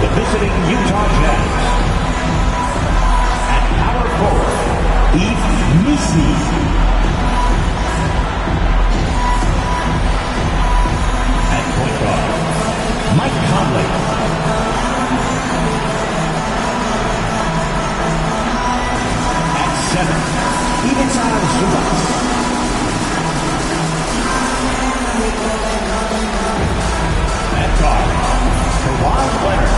the visiting Utah Jazz. At power forward, Eve Misi. At point guard, Mike Conley. At center, Ivica Zubac. At guard, Kawhi Leonard.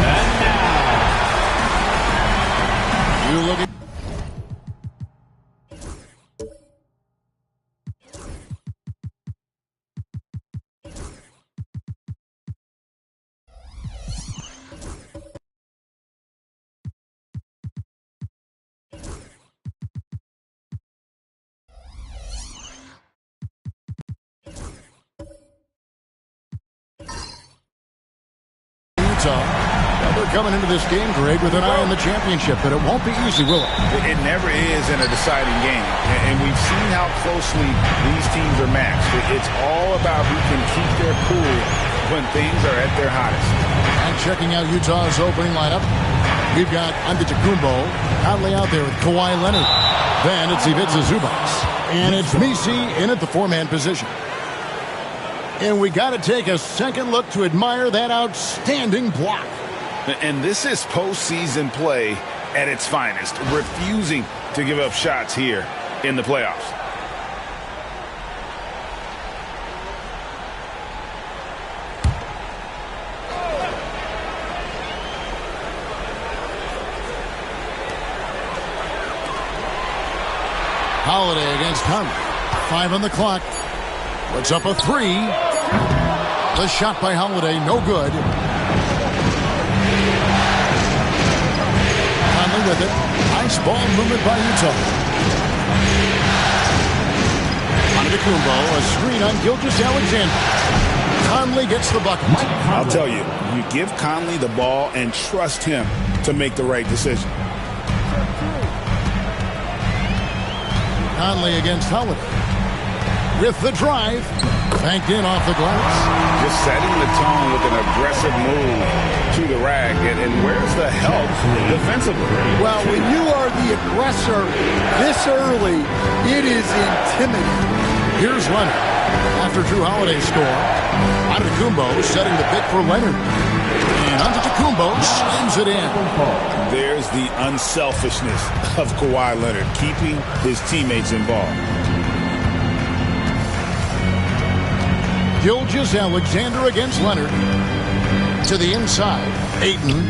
And now, you look at they're coming into this game, Greg, with an eye on the championship, but it won't be easy, will it? It never is in a deciding game, and we've seen how closely these teams are matched. It's all about who can keep their cool when things are at their hottest. And checking out Utah's opening lineup, we've got Antetokounmpo, Conley out there with Kawhi Leonard. Then it's Ivica Zubac, and it's Misi in at the four-man position. And we got to take a second look to admire that outstanding block. And this is postseason play at its finest, refusing to give up shots here in the playoffs. Holiday against Conley. 5 on the clock. Puts up a 3. The shot by Holiday, no good. Conley with it. Nice ball movement by Utah. Antetokounmpo, a screen on Gilgeous-Alexander. Conley gets the bucket. I'll tell you, you give Conley the ball and trust him to make the right decision. Conley against Holiday. With the drive. Banked in off the glass. Just setting the tone with an aggressive move to the rack. And where's the help defensively? Well, when you are the aggressor this early, it is intimidating. Here's Leonard. After Drew Holiday's score, Antetokounmpo setting the pick for Leonard. And Antetokounmpo slams it in. There's the unselfishness of Kawhi Leonard, keeping his teammates involved. Gilgeous-Alexander against Leonard. To the inside. Ayton.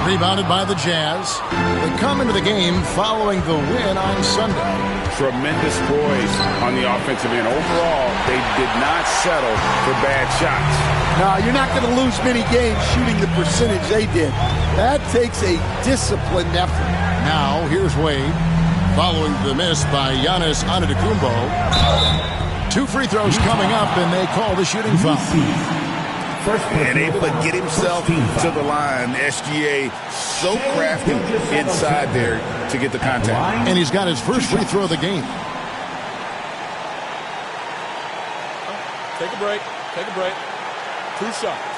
Rebounded by the Jazz. They come into the game following the win on Sunday. Tremendous poise on the offensive end. Overall, they did not settle for bad shots. No, you're not going to lose many games shooting the percentage they did. That takes a disciplined effort. Now, here's Wade. Following the miss by Giannis Antetokounmpo. 2 free throws coming up, and they call the shooting foul. And able to get himself to the line. SGA so crafty inside there to get the contact. And he's got his first free throw of the game. Take a break. Take a break. 2 shots.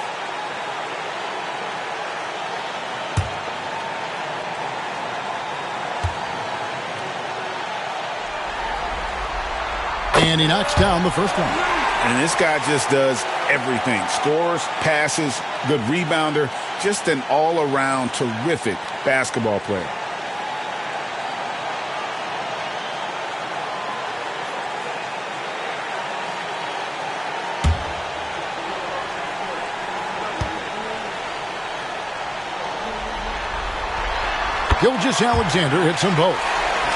And he knocks down the first one. And this guy just does everything. Scores, passes, good rebounder. Just an all-around terrific basketball player. Gilgeous-Alexander hits them both.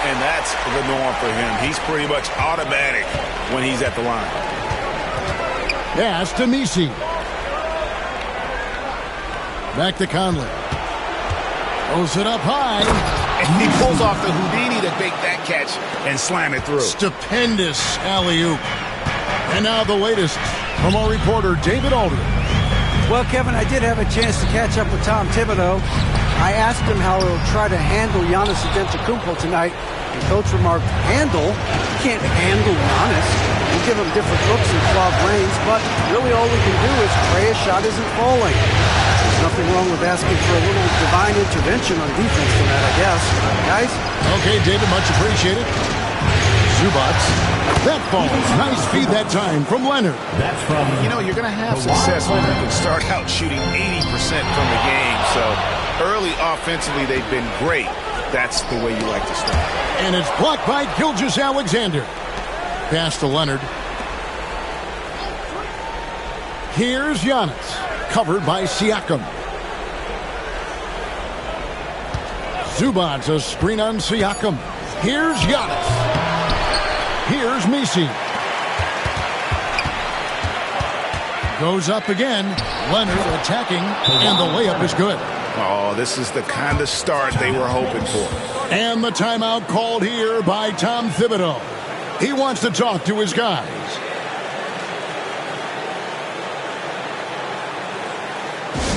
And that's the norm for him. He's pretty much automatic when he's at the line. Pass to Misi. Back to Conley. Throws it up high. And he pulls off the Houdini to make that catch and slam it through. Stupendous alley-oop. And now the latest from our reporter, David Aldridge. Well, Kevin, I did have a chance to catch up with Tom Thibodeau. I asked him how he'll try to handle Giannis Antetokounmpo tonight. The coach remarked, handle? You can't handle Giannis. We give him different looks and clog lanes, but really all we can do is pray a shot isn't falling. There's nothing wrong with asking for a little divine intervention on defense for that, I guess. Guys? Okay, David, much appreciated. Zubats. That falls. Nice feed that time from Leonard. That's from... You know, you're going to have success when you can start out shooting 80% from the game. So early offensively, they've been great. That's the way you like to start. And it's blocked by Gilgeous-Alexander. Pass to Leonard. Here's Giannis. Covered by Siakam. Zubats, a screen on Siakam. Here's Giannis. Here's Misi. Goes up again. Leonard attacking, and the layup is good. Oh, this is the kind of start they were hoping for. And the timeout called here by Tom Thibodeau. He wants to talk to his guys.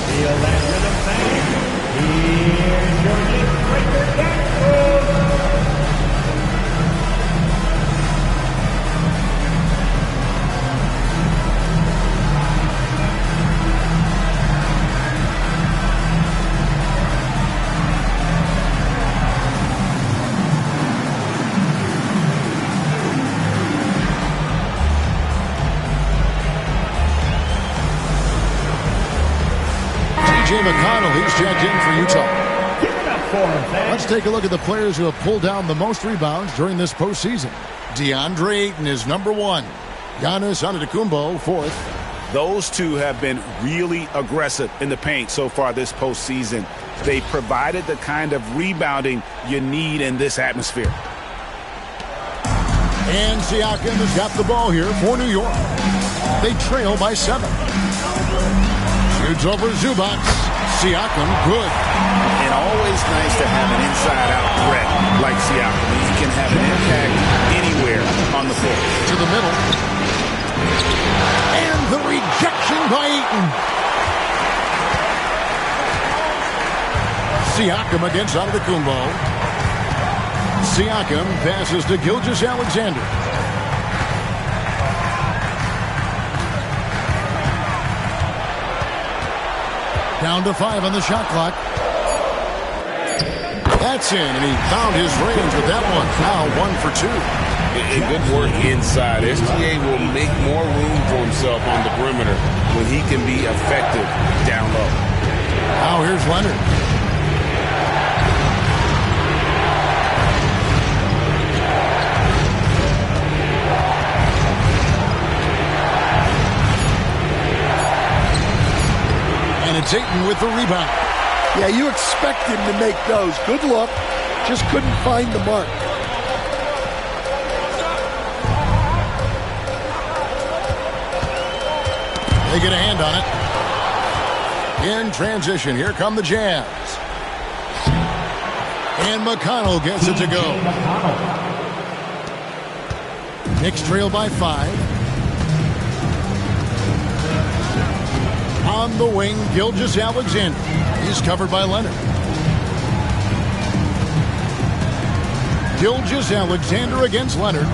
Feel that rhythm, fans. Here's your next breaker, Dance. McConnell, he's checked in for Utah. Let's take a look at the players who have pulled down the most rebounds during this postseason. DeAndre Ayton is number 1. Giannis Antetokounmpo, 4th. Those two have been really aggressive in the paint so far this postseason. They provided the kind of rebounding you need in this atmosphere. And Siakam has got the ball here for New York. They trail by 7. Shoots over Zubats. Siakam, good. And always nice to have an inside-out threat like Siakam. He can have an impact anywhere on the floor. To the middle. And the rejection by Ayton. Siakam against Antetokounmpo. Siakam passes to Gilgeous-Alexander. Down to 5 on the shot clock. That's in, and he found his range with that one. Now 1 for 2. Good work inside. SGA will make more room for himself on the perimeter when he can be effective down low. Now here's Leonard. And it's Ayton with the rebound. Yeah, you expect him to make those. Good look. Just couldn't find the mark. They get a hand on it. In transition, here come the Jazz. And McConnell gets it to go. Knicks trail by 5. On the wing, Gilgeous-Alexander. He's covered by Leonard. Gilgeous-Alexander against Leonard.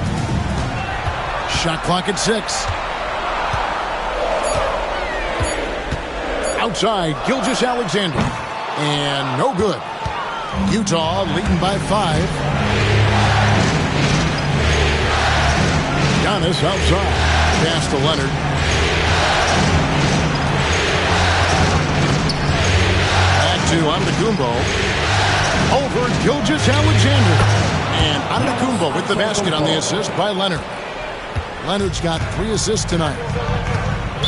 Shot clock at 6. Outside, Gilgeous-Alexander. And no good. Utah leading by 5. Giannis outside. Pass to Leonard. To Antetokounmpo. Over Gilgeous-Alexander. And Antetokounmpo with the basket on the assist by Leonard. Leonard's got 3 assists tonight.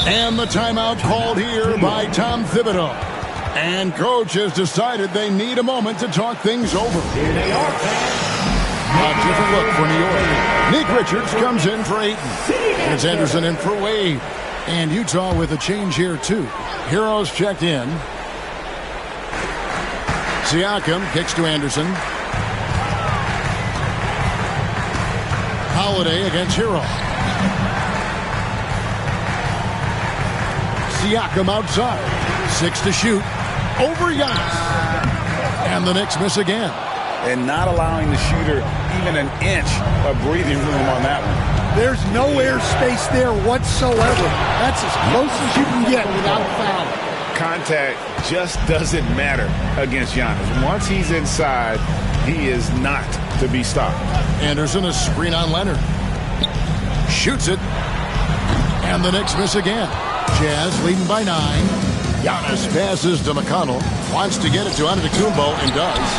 And the timeout called here by Tom Thibodeau. And coach has decided they need a moment to talk things over. Here they are, fans. A different look for New York. Nick Richards comes in for Ayton. There's Anderson in for Wade. And Utah with a change here, too. Heroes checked in. Siakam kicks to Anderson. Holiday against Hero. Siakam outside. 6 to shoot. Over Giannis. And the Knicks miss again. And not allowing the shooter even an inch of breathing room on that one. There's no airspace there whatsoever. That's as close as you can get without foul. Contact just doesn't matter against Giannis. Once he's inside, he is not to be stopped. Anderson, a screen on Leonard. Shoots it. And the Knicks miss again. Jazz leading by 9. Giannis passes to McConnell. Wants to get it to Antetokounmpo and does.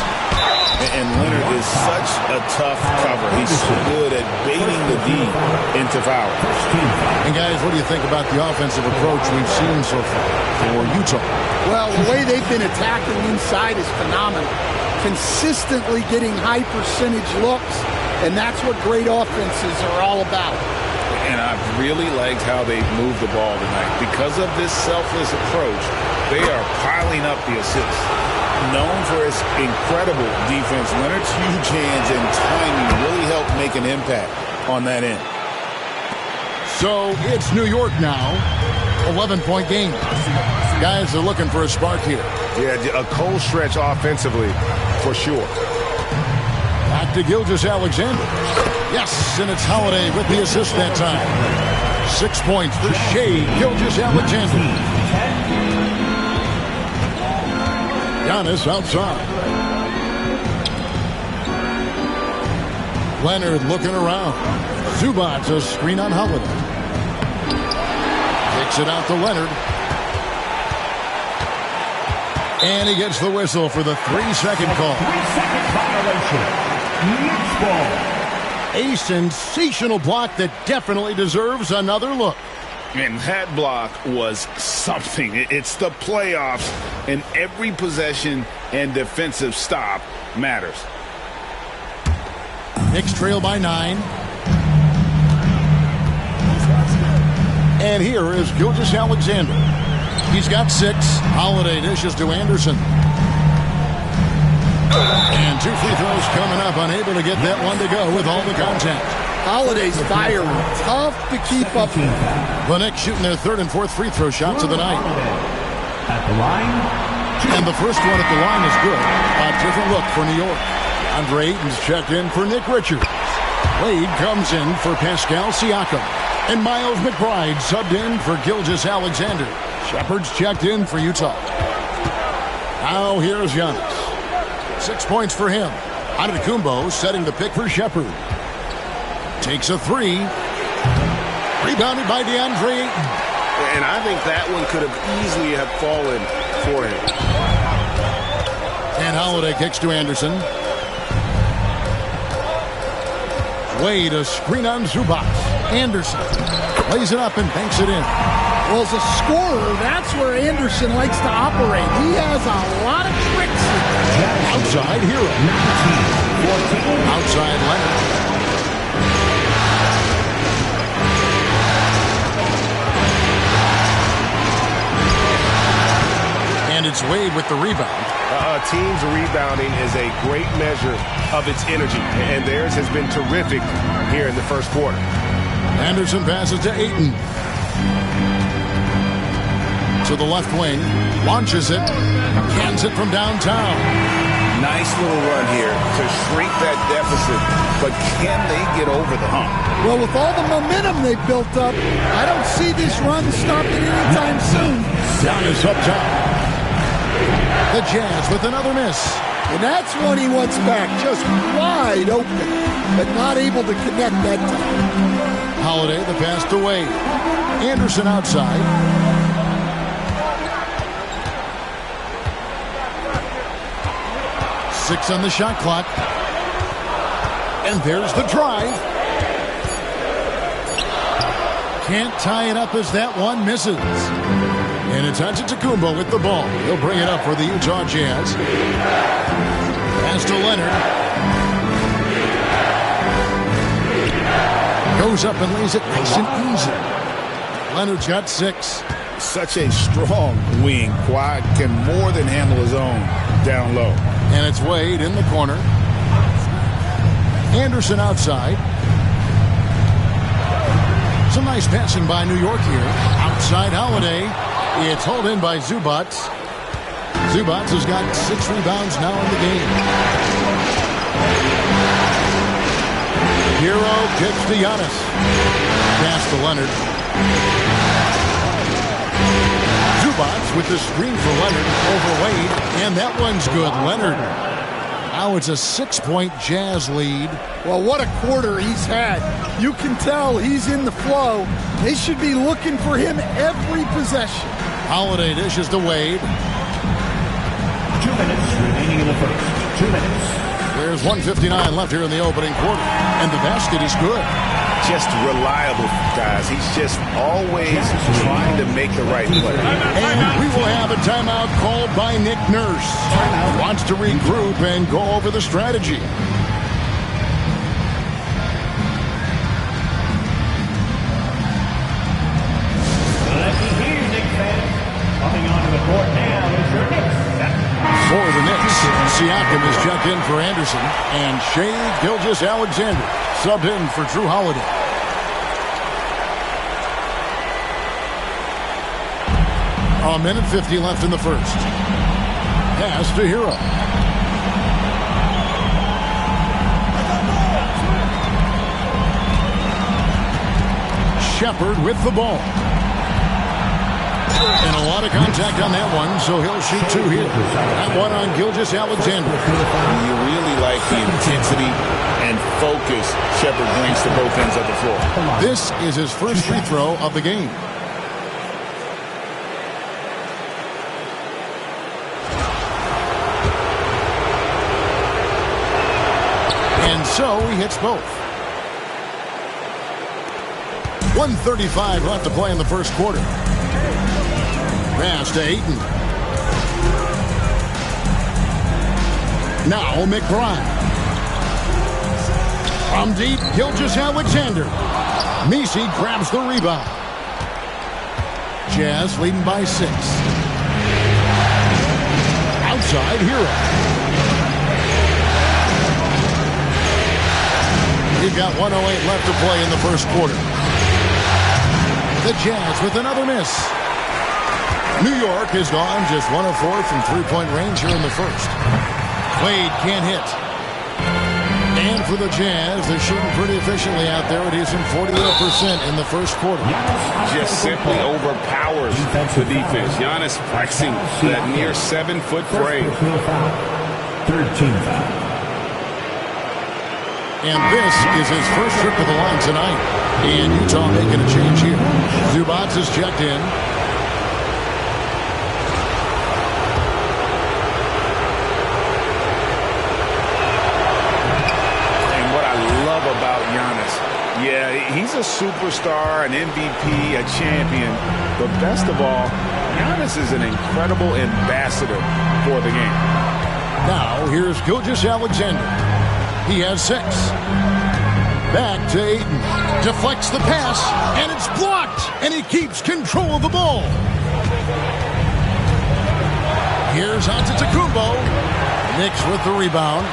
And Leonard is such a tough cover. He's so good at baiting the D into fouls. And guys, what do you think about the offensive approach we've seen so far for Utah? Well, the way they've been attacking inside is phenomenal. Consistently getting high percentage looks, and that's what great offenses are all about. And I've really liked how they've moved the ball tonight. Because of this selfless approach, they are piling up the assists. Known for his incredible defense, Leonard's huge hands and timing really help make an impact on that end. So it's New York now. 11-point game. Guys are looking for a spark here. Yeah, a cold stretch offensively for sure. Back to Gilgeous-Alexander. Yes, and it's Holiday with the assist that time. 6 points for Shai Gilgeous-Alexander. Giannis outside. Leonard looking around. Zubac a screen on Holiday. Takes it out to Leonard. And he gets the whistle for the 3-second call. 3-second violation. Knicks ball. A sensational block that definitely deserves another look. And that block was something. It's the playoffs, and every possession and defensive stop matters. Knicks trail by 9. And here is Gilgeous-Alexander. He's got 6. Holiday dishes to Anderson. And 2 free throws coming up. Unable to get that one to go with all the contact. Holiday's firing. Tough to keep up. The Knicks shooting their 3rd and 4th free throw shots of the night. At the line. And the first one at the line is good. A different look for New York. Andre Ayton's checked in for Nick Richards. Wade comes in for Pascal Siakam. And Miles McBride subbed in for Gilgeous-Alexander. Shepard's checked in for Utah. Now here's Giannis. 6 points for him. Antetokounmpo setting the pick for Shepard. Takes a 3. Rebounded by DeAndre Ayton. And I think that one could have easily have fallen for him. And Holiday kicks to Anderson. Wade a screen on Zubac. Anderson lays it up and banks it in. Well, as a scorer, that's where Anderson likes to operate. He has a lot of tricks. Outside Hero. 14. Outside Leonard. And it's Wade with the rebound. A team's rebounding is a great measure of its energy, and theirs has been terrific here in the first quarter. Anderson passes to Ayton. To the left wing. Launches it. Cans it from downtown. Nice little run here to shrink that deficit, but can they get over the hump? Well, with all the momentum they built up, I don't see this run stopping anytime soon. Giannis up top. The Jazz with another miss. And that's one he wants back, just wide open, but not able to connect that time. Holiday, the pass to Wade. Anderson outside. Six on the shot clock. And there's the drive. Can't tie it up as that one misses. And it's Antetokounmpo with the ball. He'll bring it up for the Utah Jazz. Pass to Leonard. Goes up and lays it nice and easy. Leonard's got 6. Such a strong wing. Kawhi can more than handle his own down low. And it's Wade in the corner. Anderson outside. Some nice passing by New York here. Outside Holiday. It's hauled in by Zubac. Zubac has got 6 rebounds now in the game. Hero kicks to Giannis. Pass to Leonard. Zubats with the screen for Leonard over Wade, and that one's good. Leonard. Now it's a 6-point Jazz lead. Well, what a quarter he's had. You can tell he's in the flow. They should be looking for him every possession. Holiday dishes to Wade. 2 minutes remaining in the first. 2 minutes. There's 1:59 left here in the opening quarter, and the basket is good. Just reliable, guys. He's just always trying to make the right play. And we will have a timeout called by Nick Nurse. Wants to regroup and go over the strategy. Let me hear you, Knicks fans. Coming onto the court now is your Knicks. For the Knicks, Siakam is checked in for Anderson, and Shai Gilgeous-Alexander subbed in for Drew Holiday. A minute 50 left in the first. Pass to Hero. Shepard with the ball. And a lot of contact on that one, so he'll shoot 2 here. That one on Gilgeous-Alexander. You really like the intensity and focus Shepard brings to both ends of the floor. This is his first free throw of the game. And so he hits both. 1:35 left to play in the first quarter. Pass to Ayton. Now McBride. From deep, Gilgeous-Alexander. Messi grabs the rebound. Jazz leading by 6. Outside, Hero. You've got 1:08 left to play in the first quarter. The Jazz with another miss. New York has gone just 1 of 4 from three-point range here in the first. Wade can't hit. And for the Jazz, they're shooting pretty efficiently out there. It is in 48% in the first quarter. Just simply overpowers the defense. Giannis flexing that near 7-foot frame. Third team foul. And this is his first trip to the line tonight. And Utah making a change here. Zubats is checked in. And what I love about Giannis, yeah, he's a superstar, an MVP, a champion. But best of all, Giannis is an incredible ambassador for the game. Now, here's Gilgeous-Alexander. He has 6. Back to Ayton. Deflects the pass, and it's blocked. And he keeps control of the ball. Here's Antetokounmpo. Knicks with the rebound.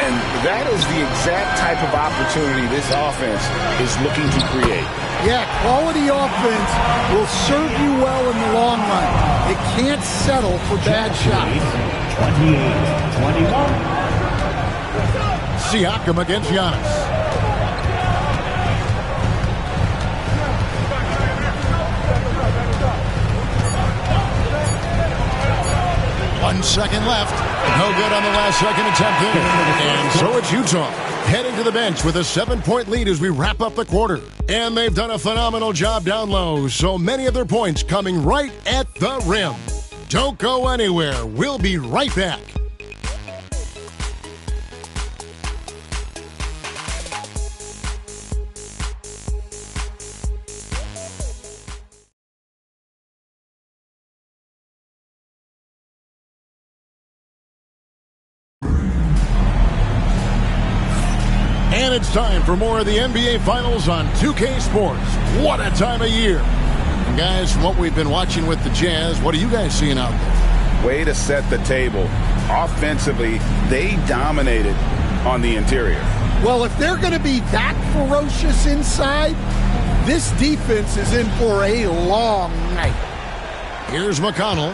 And that is the exact type of opportunity this offense is looking to create. Yeah, quality offense will serve you well in the long run. It can't settle for bad shots. 28-21. Siakam against Giannis. One second left. No good on the last second attempt there. And so it's Utah heading to the bench with a 7-point lead as we wrap up the quarter. And they've done a phenomenal job down low. So many of their points coming right at the rim. Don't go anywhere. We'll be right back. And it's time for more of the NBA Finals on 2K Sports. What a time of year. And guys, from what we've been watching with the Jazz, what are you guys seeing out there? Way to set the table. Offensively, they dominated on the interior. Well, if they're going to be that ferocious inside, this defense is in for a long night. Here's McConnell.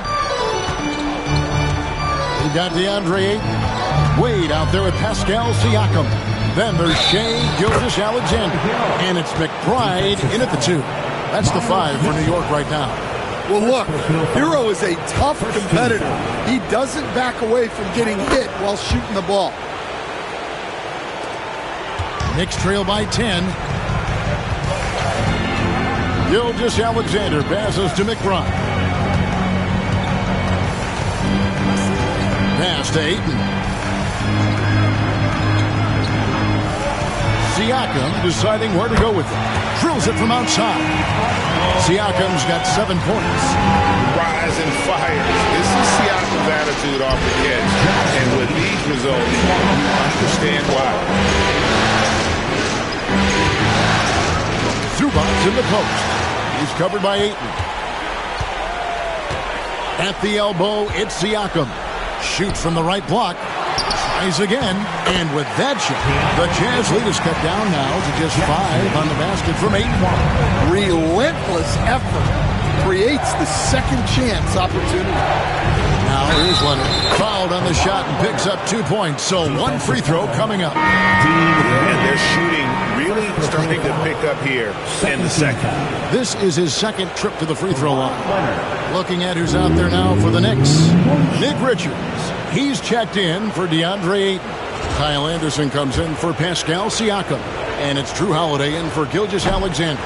We've got DeAndre Ayton. Wade out there with Pascal Siakam. Then there's Shea Gilgeous-Alexander. And it's McBride in at the 2. That's the 5 for New York right now. Well, look, Hero is a tough competitor. He doesn't back away from getting hit while shooting the ball. Knicks trail by 10. Gilgeous-Alexander passes to McBride. Pass to Ayton. Siakam deciding where to go with it. Drills it from outside. Siakam's got 7 points. Rise and fires. This is Siakam's attitude off the catch. And with these results, you understand why. Zubac in the post. He's covered by Ayton. At the elbow, it's Siakam. Shoots from the right block. Tries again. And with that shot, the Jazz lead is cut down now to just 5 on the basket from 8. Relentless effort creates the second chance opportunity. Now here's Leonard. Fouled on the shot and picks up 2 points. So 1 free throw coming up. And they're shooting really starting to pick up here in the second. This is his second trip to the free throw line. Looking at who's out there now for the Knicks. Nick Richards. He's checked in for DeAndre Ayton. Kyle Anderson comes in for Pascal Siakam. And it's Drew Holiday in for Gilgeous-Alexander.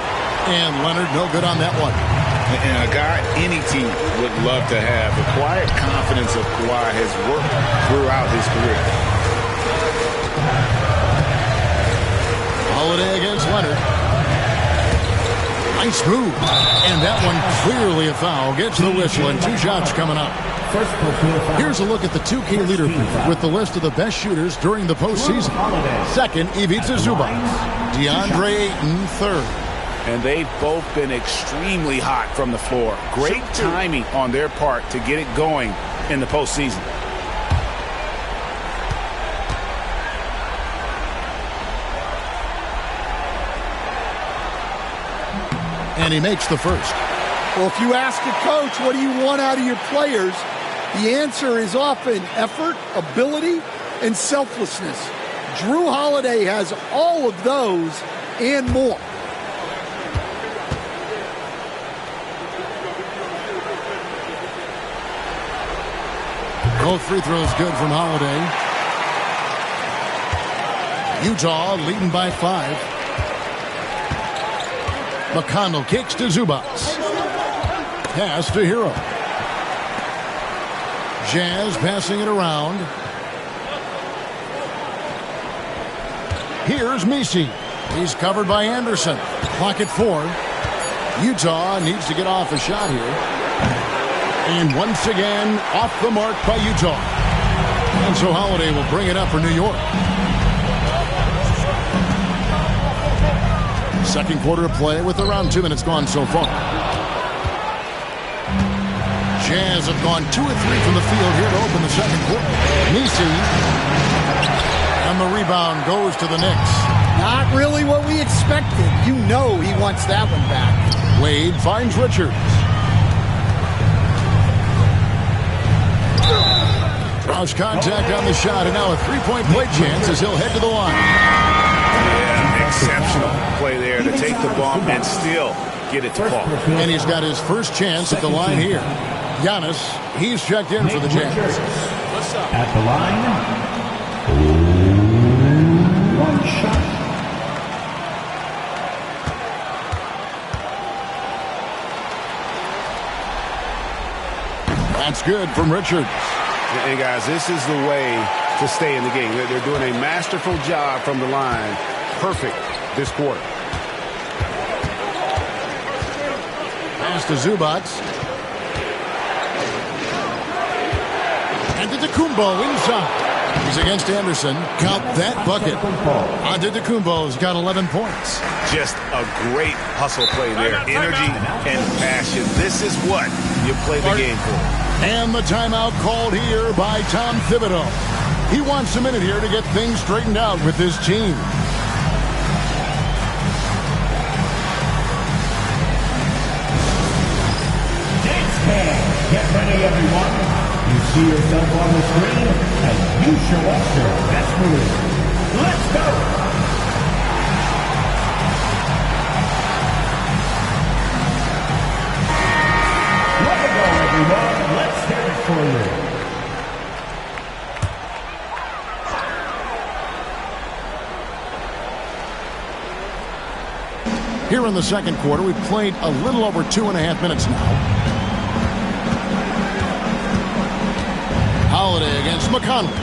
And Leonard no good on that one. And a guy any team would love to have. The quiet confidence of Kawhi has worked throughout his career. Holiday against Leonard. Nice move. And that one clearly a foul. Gets the whistle and 2 shots coming up. Here's a look at the 2K leaderboard with the list of the best shooters during the postseason. Second, Ivica Zubac. DeAndre Ayton, third. And they've both been extremely hot from the floor. Great timing on their part to get it going in the postseason. And he makes the first. Well, if you ask a coach, what do you want out of your players? The answer is often effort, ability, and selflessness. Drew Holiday has all of those and more. Both free throws good from Holiday. Utah leading by 5. McConnell kicks to Zubac. Pass to Hero. Jazz passing it around. Here's Messi. He's covered by Anderson. Clock at 4. Utah needs to get off a shot here. And once again, off the mark by Utah. And so Holiday will bring it up for New York. Second quarter of play with around 2 minutes gone so far. Jazz have gone 2 of 3 from the field here to open the second quarter. Messi. And the rebound goes to the Knicks. Not really what we expected. You know he wants that one back. Wade finds Richards. Draws contact on the shot, and now a 3-point play chance as he'll head to the line. Yeah, exceptional play there to take the bump and still get it to fall. And he's got his first chance at the line here. Giannis, he's checked in for the Jazz. At the line, 1 shot. That's good from Richards. And guys, this is the way to stay in the game. They're doing a masterful job from the line. Perfect this quarter. Pass to Zubac. And Antetokounmpo inside. He's against Anderson. Count that bucket. Antetokounmpo's got 11 points. Just a great hustle play there. Energy and passion. This is what you play the game for. And the timeout called here by Tom Thibodeau. He wants a minute here to get things straightened out with his team. Get ready, everyone. You see yourself on the screen as you show us your best move. let's go. Let's go, everyone. Let's hear it for you. Here in the second quarter, we've played a little over 2.5 minutes now. Holiday against McConnell.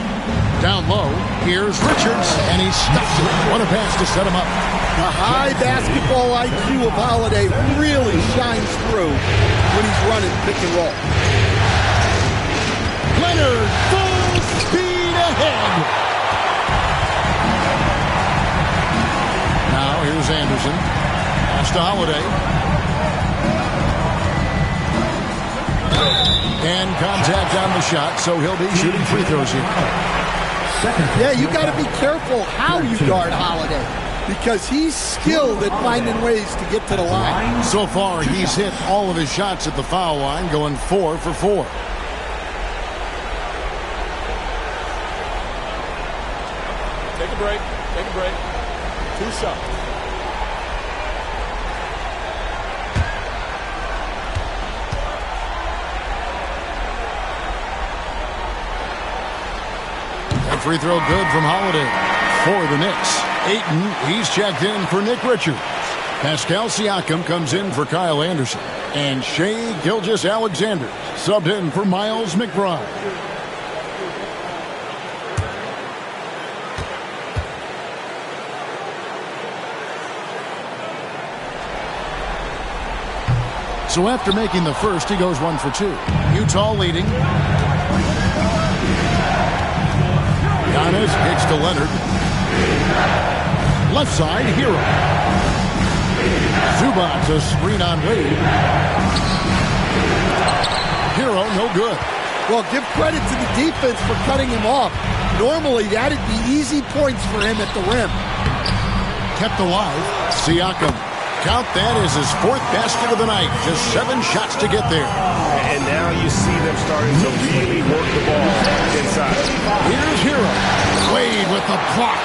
Down low, here's Richards, and he stuffs it. What a pass to set him up. The high basketball IQ of Holiday really shines through when he's running pick and roll. Leonard, full speed ahead. Now here's Anderson. Pass to Holiday. And contact on the shot, so he'll be shooting free throws here. Yeah, you got to be careful how you guard Holiday because he's skilled at finding ways to get to the line. So far, he's hit all of his shots at the foul line, going 4 for 4. Take a break. Take a break. 2 shots. That free throw good from Holiday for the Knicks. Ayton, he's checked in for Nick Richards. Pascal Siakam comes in for Kyle Anderson. And Shai Gilgeous-Alexander subbed in for Miles McBride. So after making the first, he goes 1 for 2. Utah leading. Giannis kicks to Leonard. Left side, Hero. Zubac, a screen on Wade. Hero, no good. Well, give credit to the defense for cutting him off. Normally, that'd be easy points for him at the rim. Kept alive. Siakam. Count that as his 4th basket of the night. Just 7 shots to get there. And now you see them starting to really work the ball inside. Here's Hero. Wade with the block.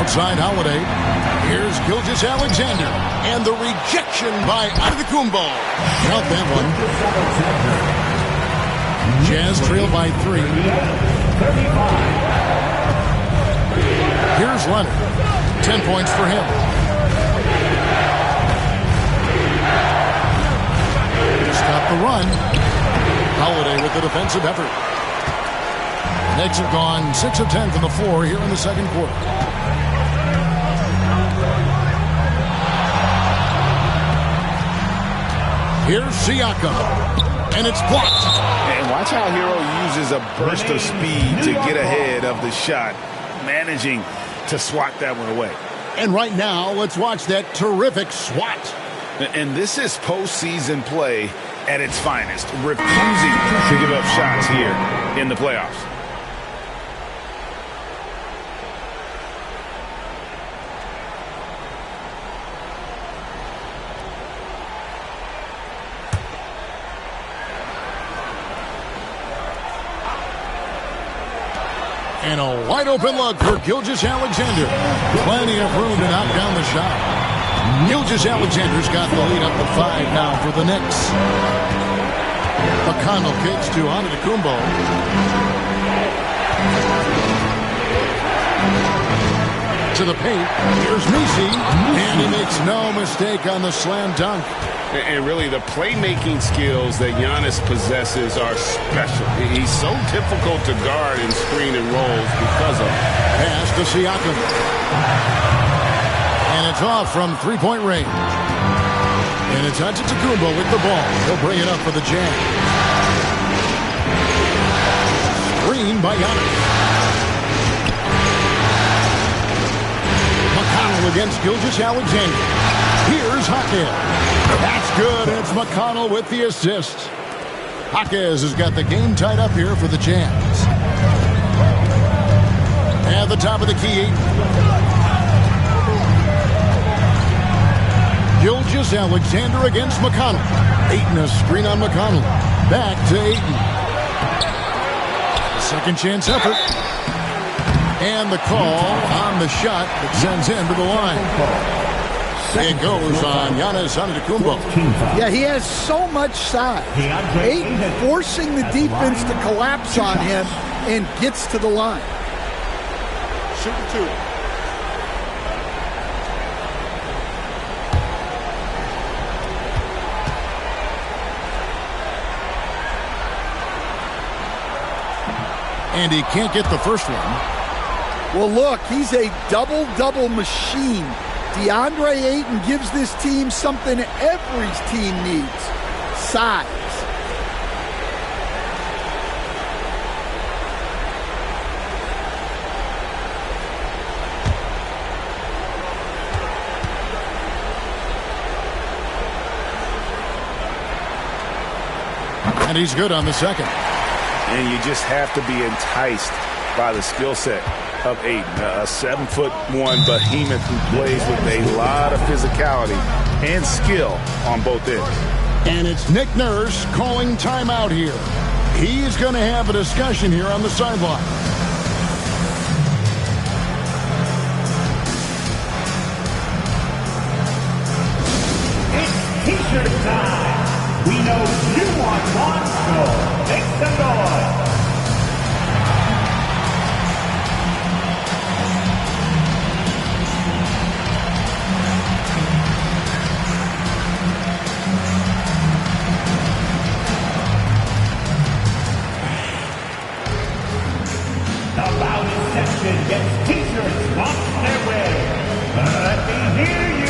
Outside Holiday. Here's Gilgeous-Alexander. And the rejection by Antetokounmpo. Count that one. Jazz trail by 3. Here's Leonard. 10 points for him. To stop the run. Holiday with the defensive effort. Knicks have gone 6 of 10 from the floor here in the second quarter. Here's Siakam. And it's blocked. And watch how Hero uses a burst of speed to get ahead of the shot, managing to swat that one away. And right now, let's watch that terrific swat. And this is postseason play at its finest, refusing to give up shots here in the playoffs. And a wide open look for Gilgeous-Alexander. Plenty of room to knock down the shot. Gilgeous-Alexander's got the lead up to 5 now for the Knicks. McConnell kicks to Antetokounmpo. To the paint. Here's Messi. And he makes no mistake on the slam dunk. And really, the playmaking skills that Giannis possesses are special. He's so difficult to guard in screen and rolls because of it. Pass to Siakam. And it's off from three-point range. And it's Antetokounmpo with the ball. He'll bring it up for the Jazz. Screen by Giannis. McConnell against Gilgeous-Alexander. Here's Jaquez. That's good. It's McConnell with the assist. Jaquez has got the game tied up here for the Jazz. At the top of the key. Gilgeous-Alexander against McConnell. Ayton a screen on McConnell. Back to Ayton. Second chance effort. And the call on the shot that sends him to the line. It goes on Giannis Antetokounmpo. Yeah, he has so much size. Ayton forcing the defense to collapse on him and gets to the line. Shooting two. And he can't get the first one. Well, look, he's a double-double machine. DeAndre Ayton gives this team something every team needs: size. And he's good on the second. And you just have to be enticed by the skill set of Ayton, a 7'1" behemoth who plays with a lot of physicality and skill on both ends. And it's Nick Nurse calling timeout here. He's going to have a discussion here on the sideline. It's T-shirt time. We know you want one, so make some noise. The loudest section gets T-shirts on their way. Let me hear you.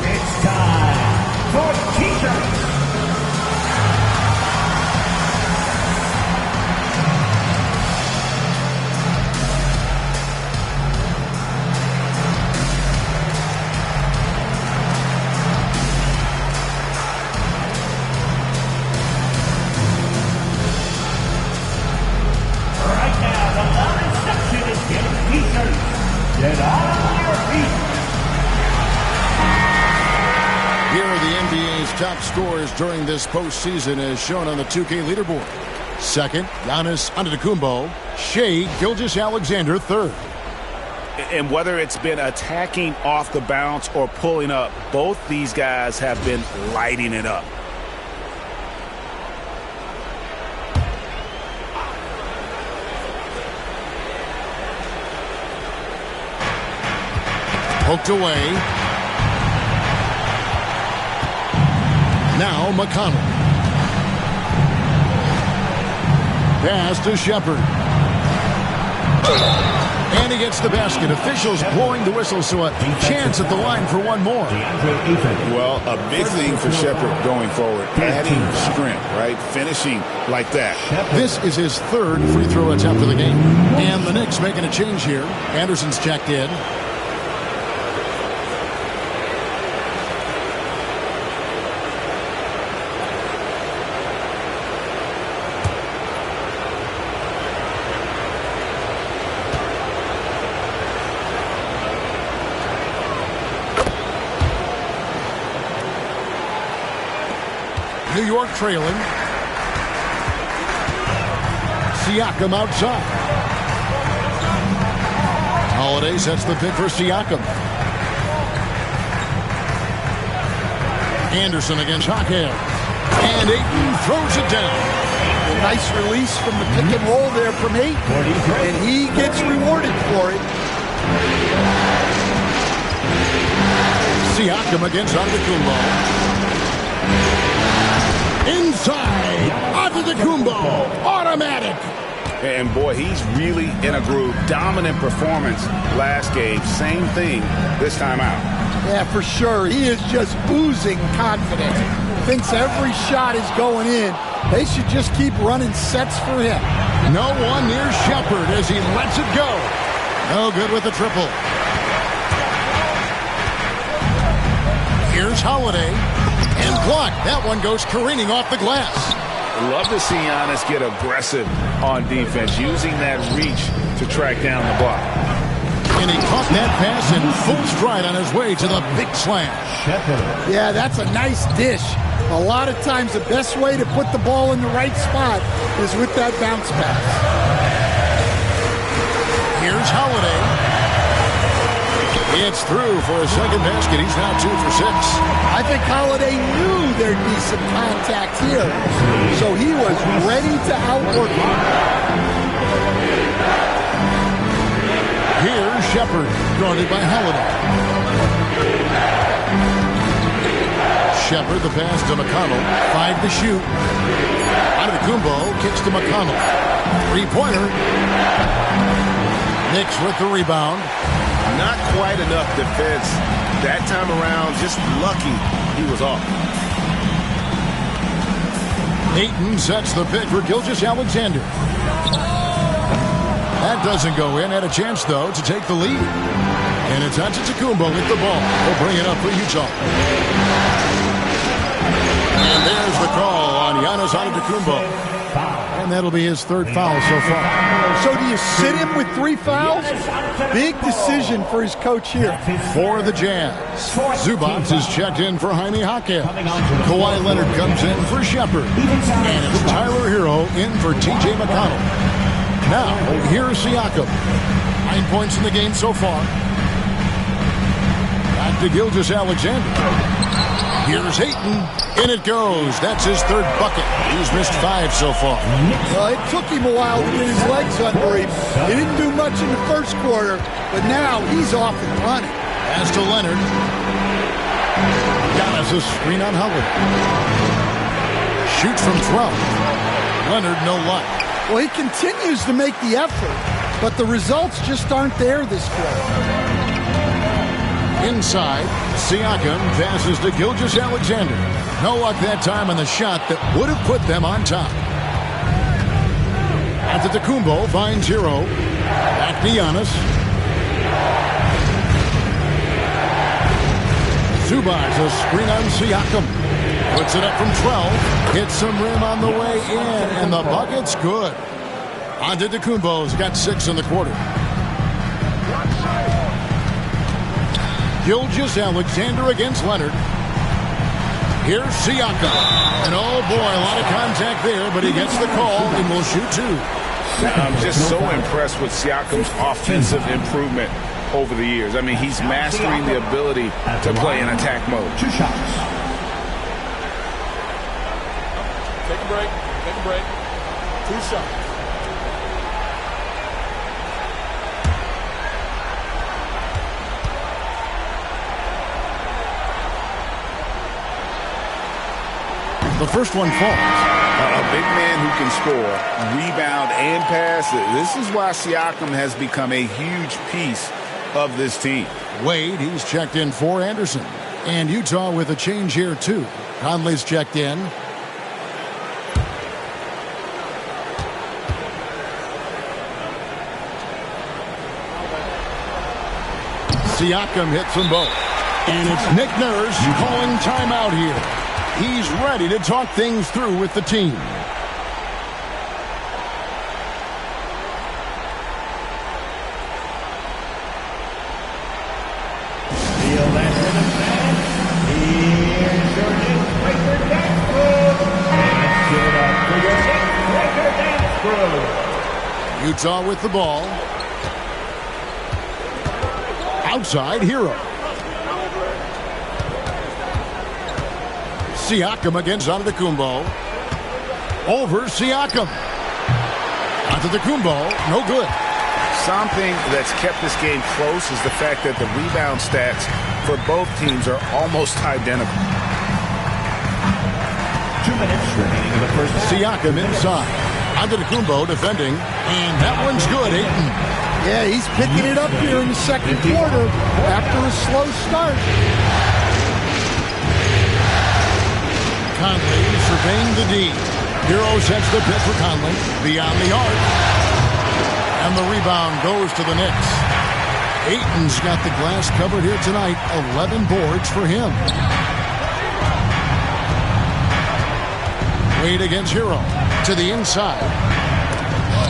It's time for T-shirts. Right now, the loudest section is getting T-shirts. Get on your feet. Here are the NBA's top scorers during this postseason as shown on the 2K leaderboard. Second, Giannis Antetokounmpo. Shai Gilgeous-Alexander, third. And whether it's been attacking off the bounce or pulling up, both these guys have been lighting it up. Poked away. Now McConnell. Pass to Shepard. And he gets the basket. Officials blowing the whistle, so a chance at the line for one more. Well, a big thing for Shepard going forward, adding strength, right? Finishing like that. This is his third free throw attempt of the game. And the Knicks making a change here. Anderson's checked in. New York trailing. Siakam outside. Holiday sets the pick for Siakam. Anderson against Hawkhead. And Ayton throws it down. Nice release from the pick and roll there from Ayton. And he gets rewarded for it. Siakam against Antetokounmpo. Inside, Antetokounmpo, automatic. And boy, he's really in a groove. Dominant performance last game. Same thing this time out. Yeah, for sure. He is just oozing confidence. Thinks every shot is going in. They should just keep running sets for him. No one near Shepard as he lets it go. No good with the triple. Here's Holiday. And blocked. That one goes careening off the glass. Love to see Giannis get aggressive on defense, using that reach to track down the block. And he caught that pass in full stride on his way to the big slam. Yeah, that's a nice dish. A lot of times the best way to put the ball in the right spot is with that bounce pass. Here's Holiday. It's through for a second basket. He's now 2 for 6. I think Holiday knew there'd be some contact here, so he was ready to outwork him. Here's Shepard, guarded by Holiday. Shepard, the pass to McConnell. 5 to shoot. Antetokounmpo kicks to McConnell. Three-pointer. Knicks with the rebound. Not quite enough defense that time around. Just lucky he was off. Ayton sets the pick for Gilgeous-Alexander. That doesn't go in. Had a chance, though, to take the lead. And it's Antetokounmpo with the ball. He'll bring it up for Utah. And there's the call on Giannis Antetokounmpo. And that'll be his third foul so far. So do you sit him with 3 fouls? Big decision for his coach here. For the Jazz, Zubac is checked in for Jaime Jaquez. Kawhi Leonard comes in for Shepard. And it's Tyler Hero in for T.J. McConnell. Now, here's Siakam. 9 points in the game so far. Back to Gilgeous-Alexander. Here's Ayton. In it goes. That's his third bucket. He's missed 5 so far. Well, it took him a while to get his legs under him. He didn't do much in the first quarter, but now he's off and running. As to Leonard. Giannis a screen on Howard. Shoots from 12. Leonard, no luck. Well, he continues to make the effort, but the results just aren't there this quarter. Inside, Siakam passes to Gilgeous-Alexander. No luck that time on the shot that would have put them on top. Antetokounmpo finds Hero. Back to Giannis. Zubac a screen on Siakam. Puts it up from 12. Hits some rim on the way in, and the bucket's good. Antetokounmpo's got 6 in the quarter. Gilgeous-Alexander against Leonard. Here's Siakam. And oh boy, a lot of contact there, but he gets the call and will shoot 2. I'm just so impressed with Siakam's offensive improvement over the years. I mean, he's mastering the ability to play in attack mode. 2 shots. Take a break. Take a break. 2 shots. The first one falls. A big man who can score, rebound, and pass. This is why Siakam has become a huge piece of this team. Wade, he's checked in for Anderson. And Utah with a change here, too. Conley's checked in. Siakam hits them both. And it's Nick Nurse calling timeout here. He's ready to talk things through with the team. Feel that rhythm, man. Here's your next breaker dance crew. Let's give it up for your next breaker dance crew. Utah with the ball. Outside, Hero. Siakam against Antetokounmpo. Over Siakam. Antetokounmpo, no good. Something that's kept this game close is the fact that the rebound stats for both teams are almost identical. 2 minutes remaining in the first half. Siakam inside. Antetokounmpo defending. And that one's good, Ayton. Yeah, he's picking it up here in the second quarter after a slow start. Conley surveying the D. Hero sets the pitch for Conley. Beyond the arc. And the rebound goes to the Knicks. Ayton's got the glass covered here tonight. 11 boards for him. Wade against Hero. To the inside.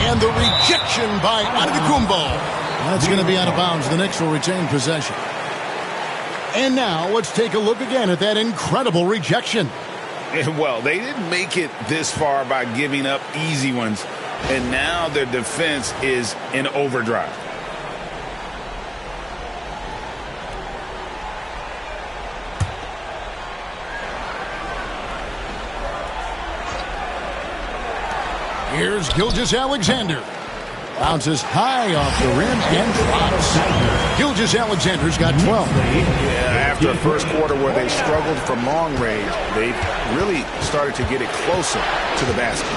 And the rejection by Antetokounmpo. That's going to be out of bounds. The Knicks will retain possession. And now let's take a look again at that incredible rejection. Well, they didn't make it this far by giving up easy ones. And now their defense is in overdrive. Here's Gilgeous-Alexander. Bounces high off the rim and drops. Gilgeous-Alexander's got 12. Yeah, after a first quarter where they struggled from long range, they really started to get it closer to the basket.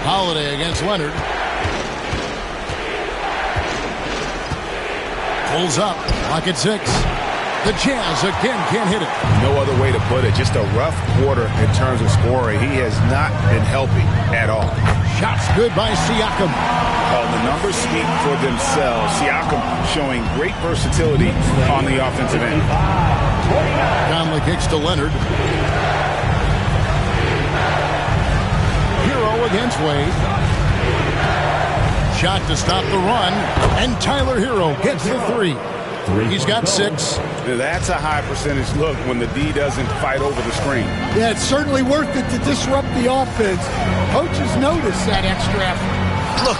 Holiday against Leonard. Pulls up. Clock at 6. The Jazz again can't hit it. No other way to put it. Just a rough quarter in terms of scoring. He has not been helping at all. Shots good by Siakam. Oh, the numbers speak for themselves. Siakam showing great versatility on the offensive end. Conley kicks to Leonard. Hero against Wade. Shot to stop the run. And Tyler Hero gets the 3. He's got 6. That's a high percentage look when the D doesn't fight over the screen. Yeah, it's certainly worth it to disrupt the offense. Coaches notice that extra effort. Look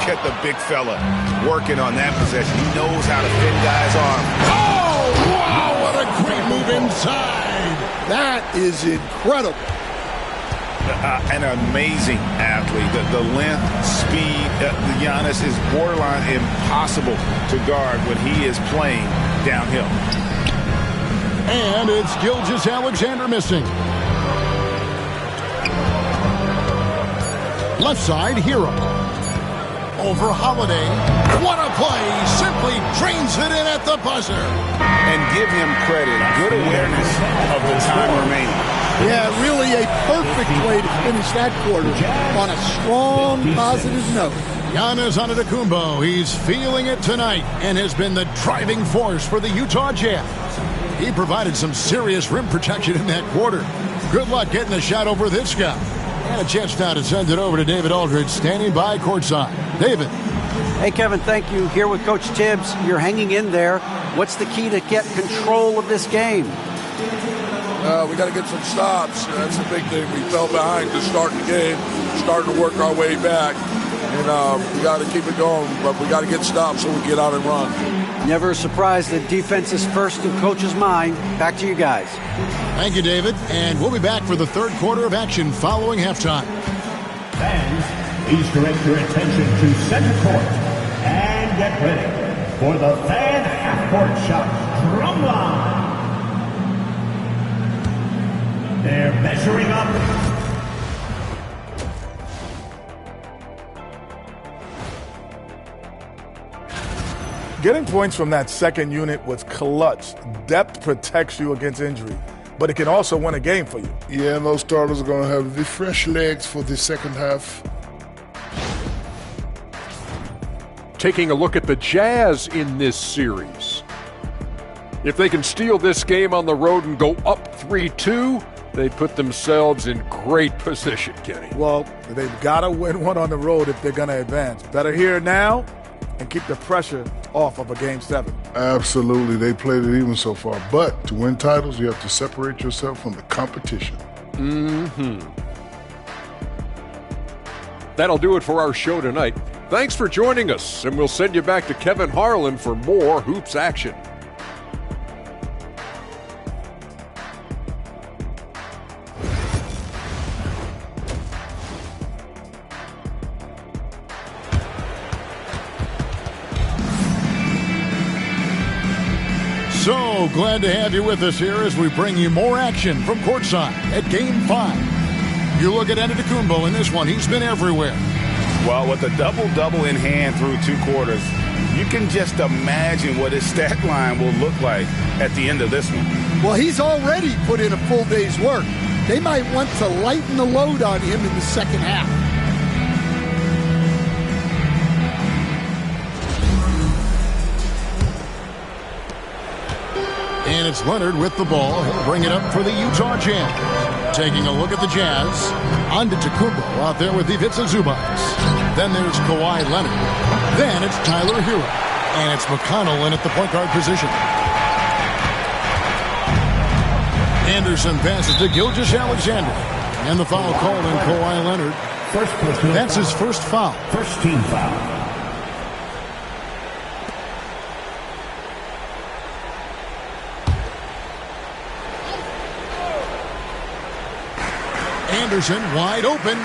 at the big fella working on that possession. He knows how to fin guys off. Oh, wow, what a great move inside. That is incredible. An amazing athlete. The length, speed, Giannis is borderline impossible to guard when he is playing downhill. And it's Gilgeous-Alexander missing. Left side, Hero. Over Holiday. What a play. Simply drains it in at the buzzer. And give him credit. Good awareness of the time remaining. Yeah, really a perfect way to finish that quarter on a strong, positive note. Giannis Antetokounmpo, he's feeling it tonight and has been the driving force for the Utah Jazz. He provided some serious rim protection in that quarter. Good luck getting the shot over this guy. And a chance now to send it over to David Aldridge, standing by courtside. David. Hey, Kevin, thank you. Here with Coach Tibbs. You're hanging in there. What's the key to get control of this game? We got to get some stops. That's the big thing. We fell behind to start the game, starting to work our way back. And we got to keep it going, but we got to get stops so we can get out and run. Never a surprise that defense is first in Coach's mind. Back to you guys. Thank you, David. And we'll be back for the third quarter of action following halftime. Fans, please direct your attention to center court and get ready for the fan half-court shots drum line. They're measuring up. Getting points from that second unit was clutch. Depth protects you against injury, but it can also win a game for you. Yeah, and those starters are going to have the fresh legs for the second half. Taking a look at the Jazz in this series. If they can steal this game on the road and go up 3-2, they put themselves in great position, Kenny. Well, they've got to win one on the road if they're going to advance. Better here now and keep the pressure off of a Game 7. Absolutely. They played it even so far. But to win titles, you have to separate yourself from the competition. That'll do it for our show tonight. Thanks for joining us, and we'll send you back to Kevin Harlan for more Hoops action. So glad to have you with us here as we bring you more action from courtside at Game 5. You look at Antetokounmpo in this one. He's been everywhere. Well, with a double-double in hand through 2 quarters, you can just imagine what his stat line will look like at the end of this one. Well, he's already put in a full day's work. They might want to lighten the load on him in the second half. And it's Leonard with the ball. He'll bring it up for the Utah Jazz. Taking a look at the Jazz. On to Tacumbo out there with Ivica Zubac. Then there's Kawhi Leonard. Then it's Tyler Hero. And it's McConnell in at the point guard position. Anderson passes to Gilgeous-Alexander. And the foul called on Kawhi Leonard. That's his first foul. First team foul. Anderson wide open.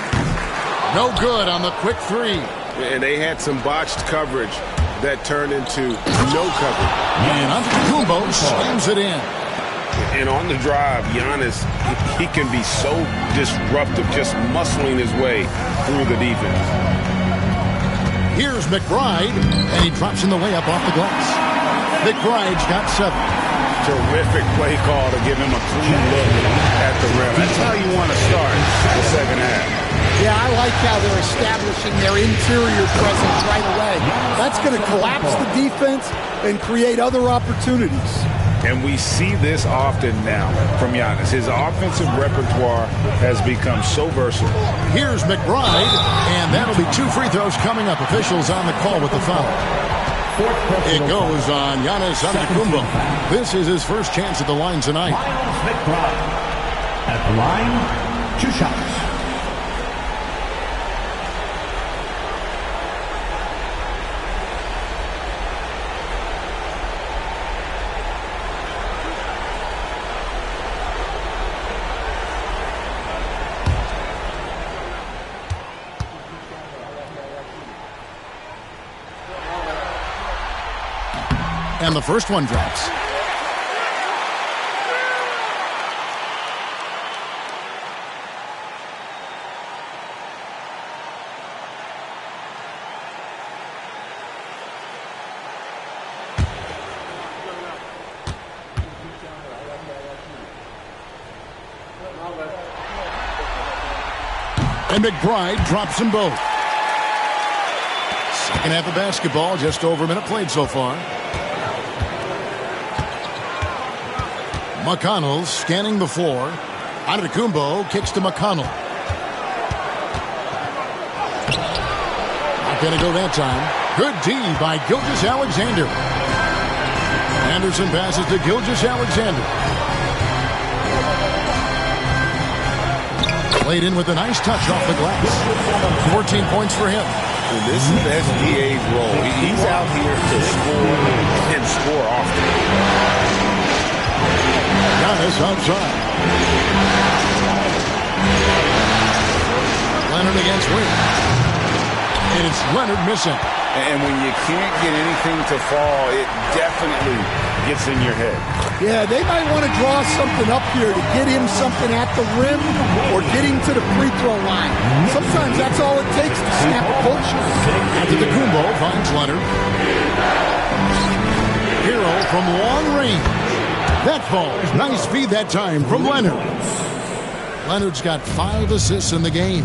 No good on the quick three. And they had some botched coverage that turned into no coverage. And Antetokounmpo slams it in. And on the drive, Giannis, he can be so disruptive, just muscling his way through the defense. Here's McBride, and he drops in the layup off the glass. McBride's got 7. Terrific play call to give him a clean look at the rim. That's how you want to start the second half. Yeah, I like how they're establishing their interior presence right away. That's going to collapse the defense and create other opportunities. And we see this often now from Giannis. His offensive repertoire has become so versatile. Here's McBride, and that'll be 2 free throws coming up. Officials on the call with the foul. It goes on Giannis Antetokounmpo. This is his first chance at the line tonight. Miles McBride at the line, 2 shots. And the first one drops. And McBride drops them both. Second half of basketball, just over a minute played so far. McConnell scanning the floor. Antetokounmpo kicks to McConnell. Not going to go that time. Good D by Gilgeous-Alexander. Anderson passes to Gilgeous-Alexander. Played in with a nice touch off the glass. 14 points for him. And this is SGA's role. He's out here to score and score often. Giannis outside. Leonard against Wing. And it's Leonard missing. And when you can't get anything to fall, it definitely gets in your head. Yeah, they might want to draw something up here to get him something at the rim or get him to the free throw line. Sometimes that's all it takes to snap a culture. Antetokounmpo finds Leonard. Hero from long range. That ball. Nice feed that time from Leonard. Leonard's got 5 assists in the game.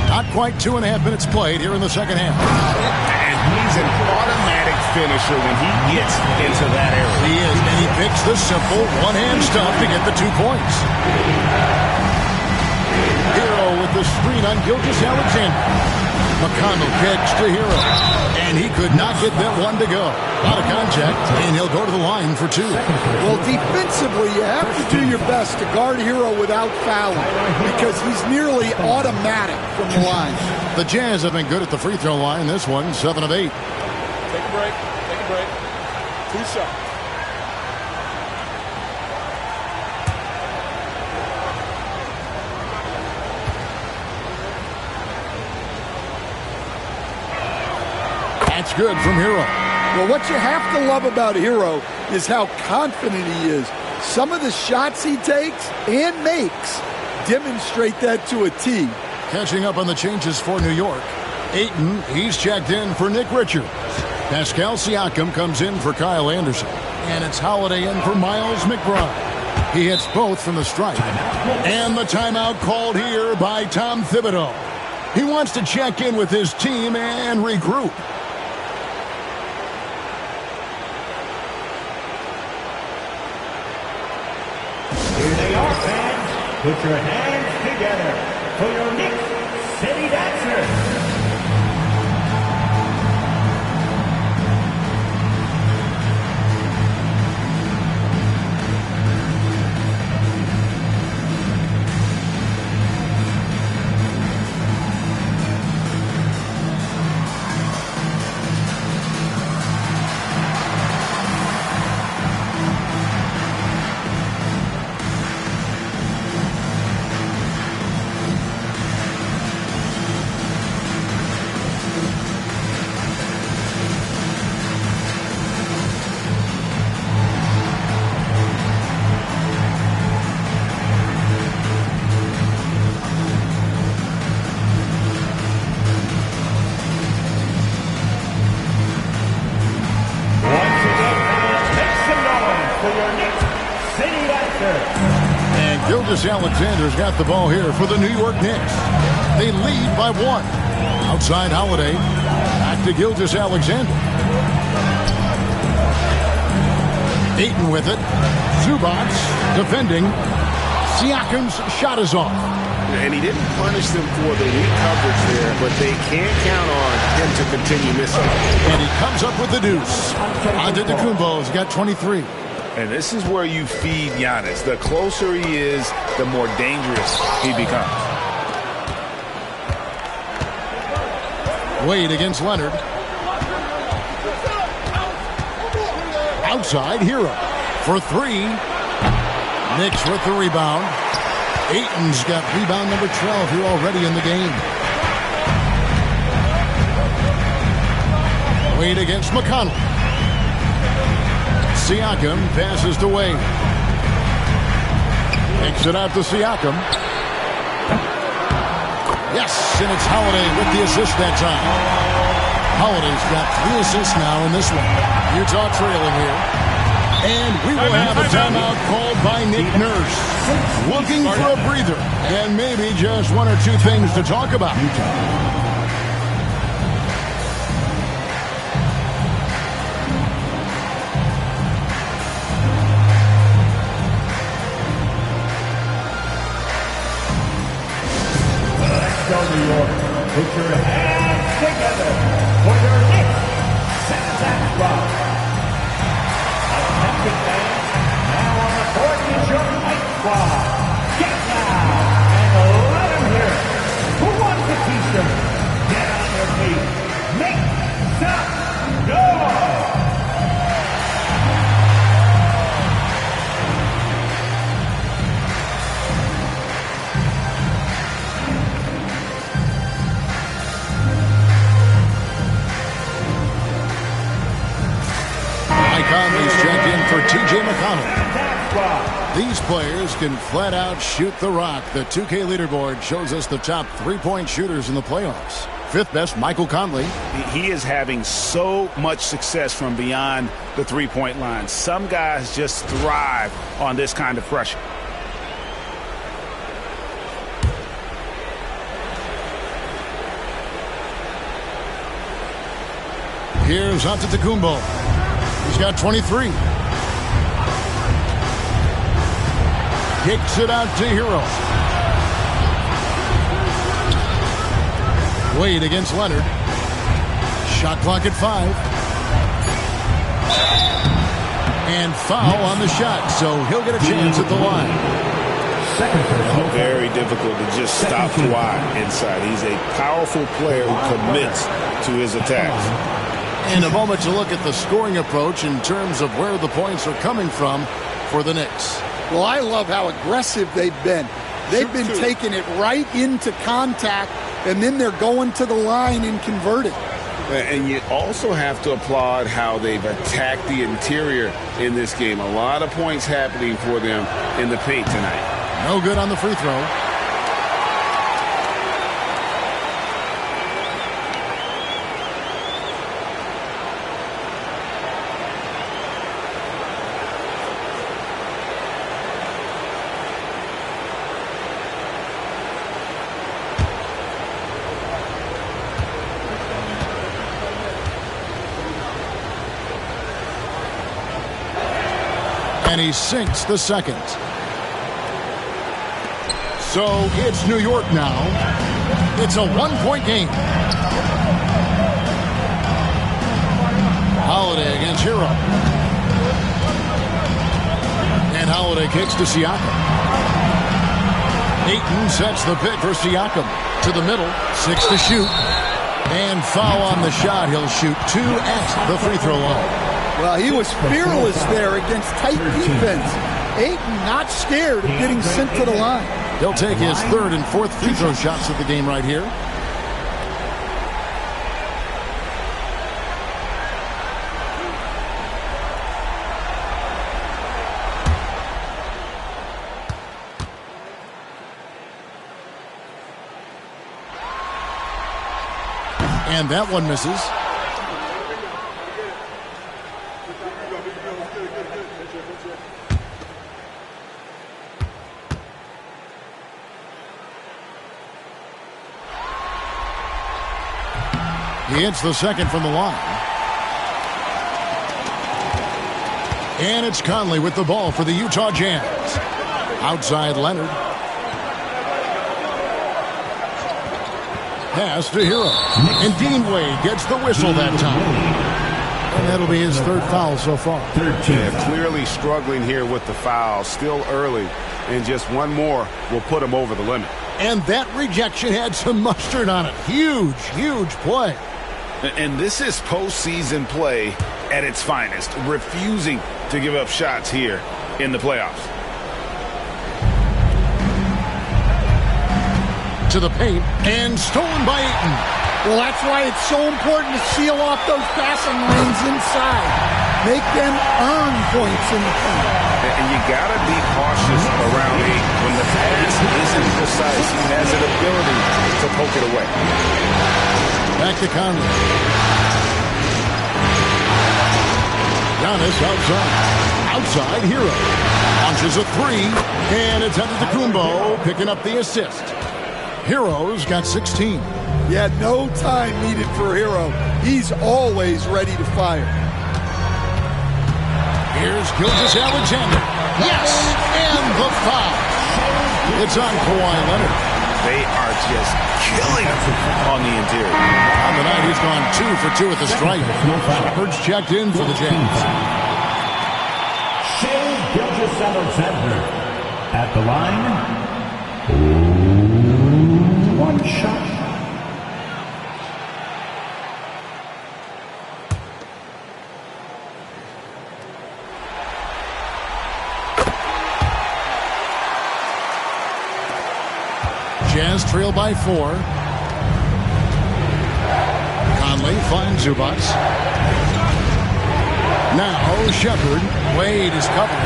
Not quite 2.5 minutes played here in the second half. And he's an automatic finisher when he gets into that area. He is, and he picks the simple one-hand stuff to get the 2 points. Hero with the screen on Gilgeous-Alexander. McConnell kicks to Hero. And he could not get that one to go. Out of contact, and he'll go to the line for 2. Well, defensively, you have to do your best to guard Hero without fouling because he's nearly automatic from the line. The Jazz have been good at the free throw line. This one, 7 of 8. Take a break. Take a break. 2 shots. That's good from Hero. Well, what you have to love about Hero is how confident he is. Some of the shots he takes and makes demonstrate that to a T. Catching up on the changes for New York. Ayton, he's checked in for Nick Richards. Pascal Siakam comes in for Kyle Anderson. And it's Holiday in for Miles McBride. He hits both from the stripe. And the timeout called here by Tom Thibodeau. He wants to check in with his team and regroup. Put your hands together for your next City Dancer. Alexander's got the ball here for the New York Knicks. They lead by 1. Outside Holiday. Back to Gilgeous-Alexander. Ayton with it. Zubac defending. Siakam's shot is off. And he didn't punish them for the weak coverage there, but they can't count on him to continue missing. And he comes up with the deuce. Antetokounmpo's got 23. And this is where you feed Giannis. The closer he is, the more dangerous he becomes. Wade against Leonard. Outside, Hero for 3. Knicks with the rebound. Ayton's got rebound number 12 here already in the game. Wade against McConnell. Siakam passes to Wade. Takes it out to Siakam. Yes, and it's Holiday with the assist that time. Holiday's got 3 assists now in this one. Utah trailing here. And we will have a timeout called by Nick Nurse. Looking for a breather and maybe just 1 or 2 things to talk about. Go New York. Put your hands together for your next City Squad. Attempting fans, now on the court is your Night Squad. Get down and let them hear it. Who wants a t-shirt? Get on your feet. Make some noise. Conley's checked in for T.J. McConnell. These players can flat out shoot the rock. The 2K leaderboard shows us the top 3-point shooters in the playoffs. 5th best, Michael Conley. He is having so much success from beyond the 3-point line. Some guys just thrive on this kind of pressure. Here's Antetokounmpo. He's got 23. Kicks it out to Hero. Wade against Leonard. Shot clock at 5. And foul on the shot, so he'll get a chance at the line. Very difficult to just stop Kawhi inside. He's a powerful player who commits to his attacks. And a moment to look at the scoring approach in terms of where the points are coming from for the Knicks. Well, I love how aggressive they've been. They've been taking it right into contact, and then they're going to the line and converting. And you also have to applaud how they've attacked the interior in this game. A lot of points happening for them in the paint tonight. No good on the free throw. And he sinks the second. So it's New York now. It's a one-point game. Holiday against Hero. And Holiday kicks to Siakam. Ayton sets the pick for Siakam. To the middle, 6 to shoot. And foul on the shot. He'll shoot 2 at the free throw line. Well, he was fearless there against tight defense. Ayton not scared of getting sent to the line. He'll take his 3rd and 4th free throw shots of the game right here. And that one misses. He hits the second from the line. And it's Conley with the ball for the Utah Jazz. Outside Leonard. Pass to Hero. And Dean Wade gets the whistle that time. And that'll be his 3rd foul so far. Yeah, clearly struggling here with the foul. Still early. And just one more will put him over the limit. And that rejection had some mustard on it. Huge, huge play. And this is postseason play at its finest. Refusing to give up shots here in the playoffs. To the paint, and stolen by Ayton. Well, that's why it's so important to seal off those passing lanes inside. Make them earn points in the paint. And you got to be cautious around Ayton. When the pass isn't precise, he has an ability to poke it away. Back to Conley. Giannis outside. Outside, Hero. Launches a 3, and it's Antetokounmpo picking up the assist. Hero's got 16. Yeah, no time needed for Hero. He's always ready to fire. Here's Gilgeous-Alexander. Yes, and the foul. It's on Kawhi Leonard. They are just killing him on the interior. On the night, he's gone 2 for 2 at the stripe. Shepard's checked in for the Jazz. Gilgeous-Alexander at the line. 1 shot. Jazz trail by 4. Conley finds Zubac. Now Shepard. Wade is covered.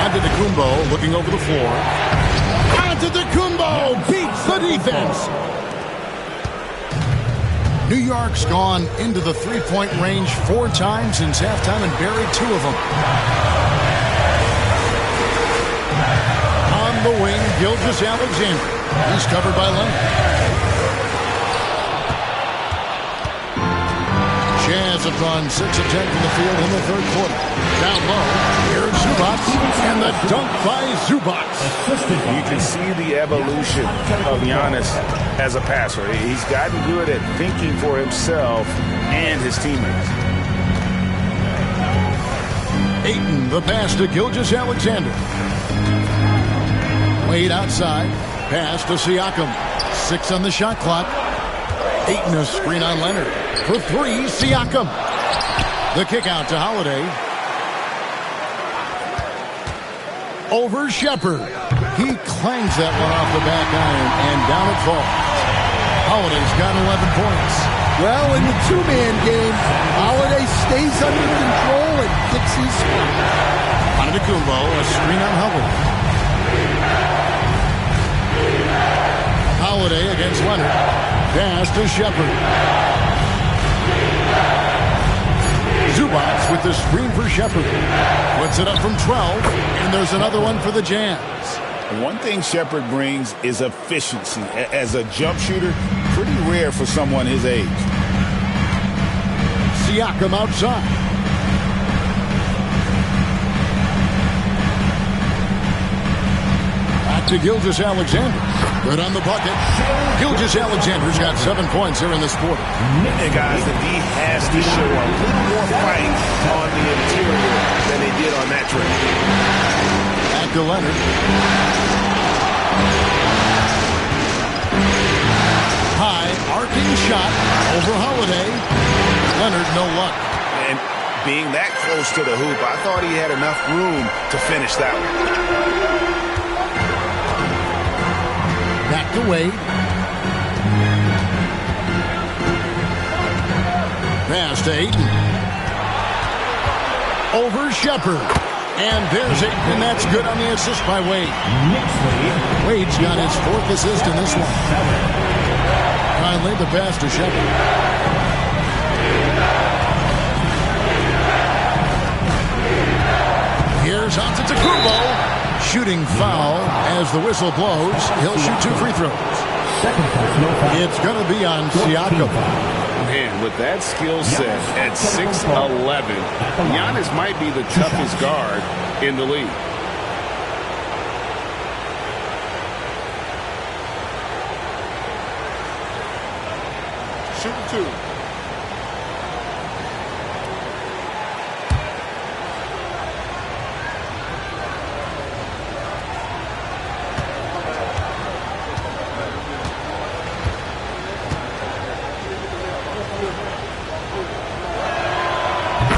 Antetokounmpo looking over the floor. Antetokounmpo beats the defense. New York's gone into the three-point range 4 times since halftime and buried 2 of them. On the wing, Gilgeous-Alexander. He's covered by Leonard. Jazz have gone 6 of 10 from the field in the 3rd quarter. Down low, here's Zubac, and the dunk by Zubac. You can see the evolution of Giannis as a passer. He's gotten good at thinking for himself and his teammates. Ayton, the pass to Gilgeous-Alexander. Wade outside, pass to Siakam. 6 on the shot clock. Ayton a screen on Leonard. For 3, Siakam. The kick out to Holiday. Over Shepard. He clangs that one off the back iron, and down it falls. Holiday's got 11 points. Well, in the 2-man game, Holiday stays under control and kicks his spot. Antetokounmpo, a screen on Holiday. Holiday against Leonard. Pass to Shepard. Zubac with the screen for Shepard. Puts it up from 12, and there's another one for the Jazz. One thing Shepard brings is efficiency. As a jump shooter, pretty rare for someone his age. Siakam outside. Back to Gilgeous-Alexander. Good on the bucket. Gilgeous-Alexander's got 7 points here in this quarter. And guys, the D has to show a little more fight on the interior than they did on that trip. Back to Leonard. High, arcing shot over Holiday. Leonard, no luck. And being that close to the hoop, I thought he had enough room to finish that one. Back to Wade. Pass to Ayton. Over Shepard. And there's Ayton, and that's good on the assist by Wade. Wade's got his 4th assist in this one. Finally, the pass to Shepard. Here's Antetokounmpo. Shooting foul as the whistle blows. He'll shoot 2 free throws. It's going to be on Siakam. Man, with that skill set at 6'11", Giannis might be the toughest guard in the league. Shooting 2.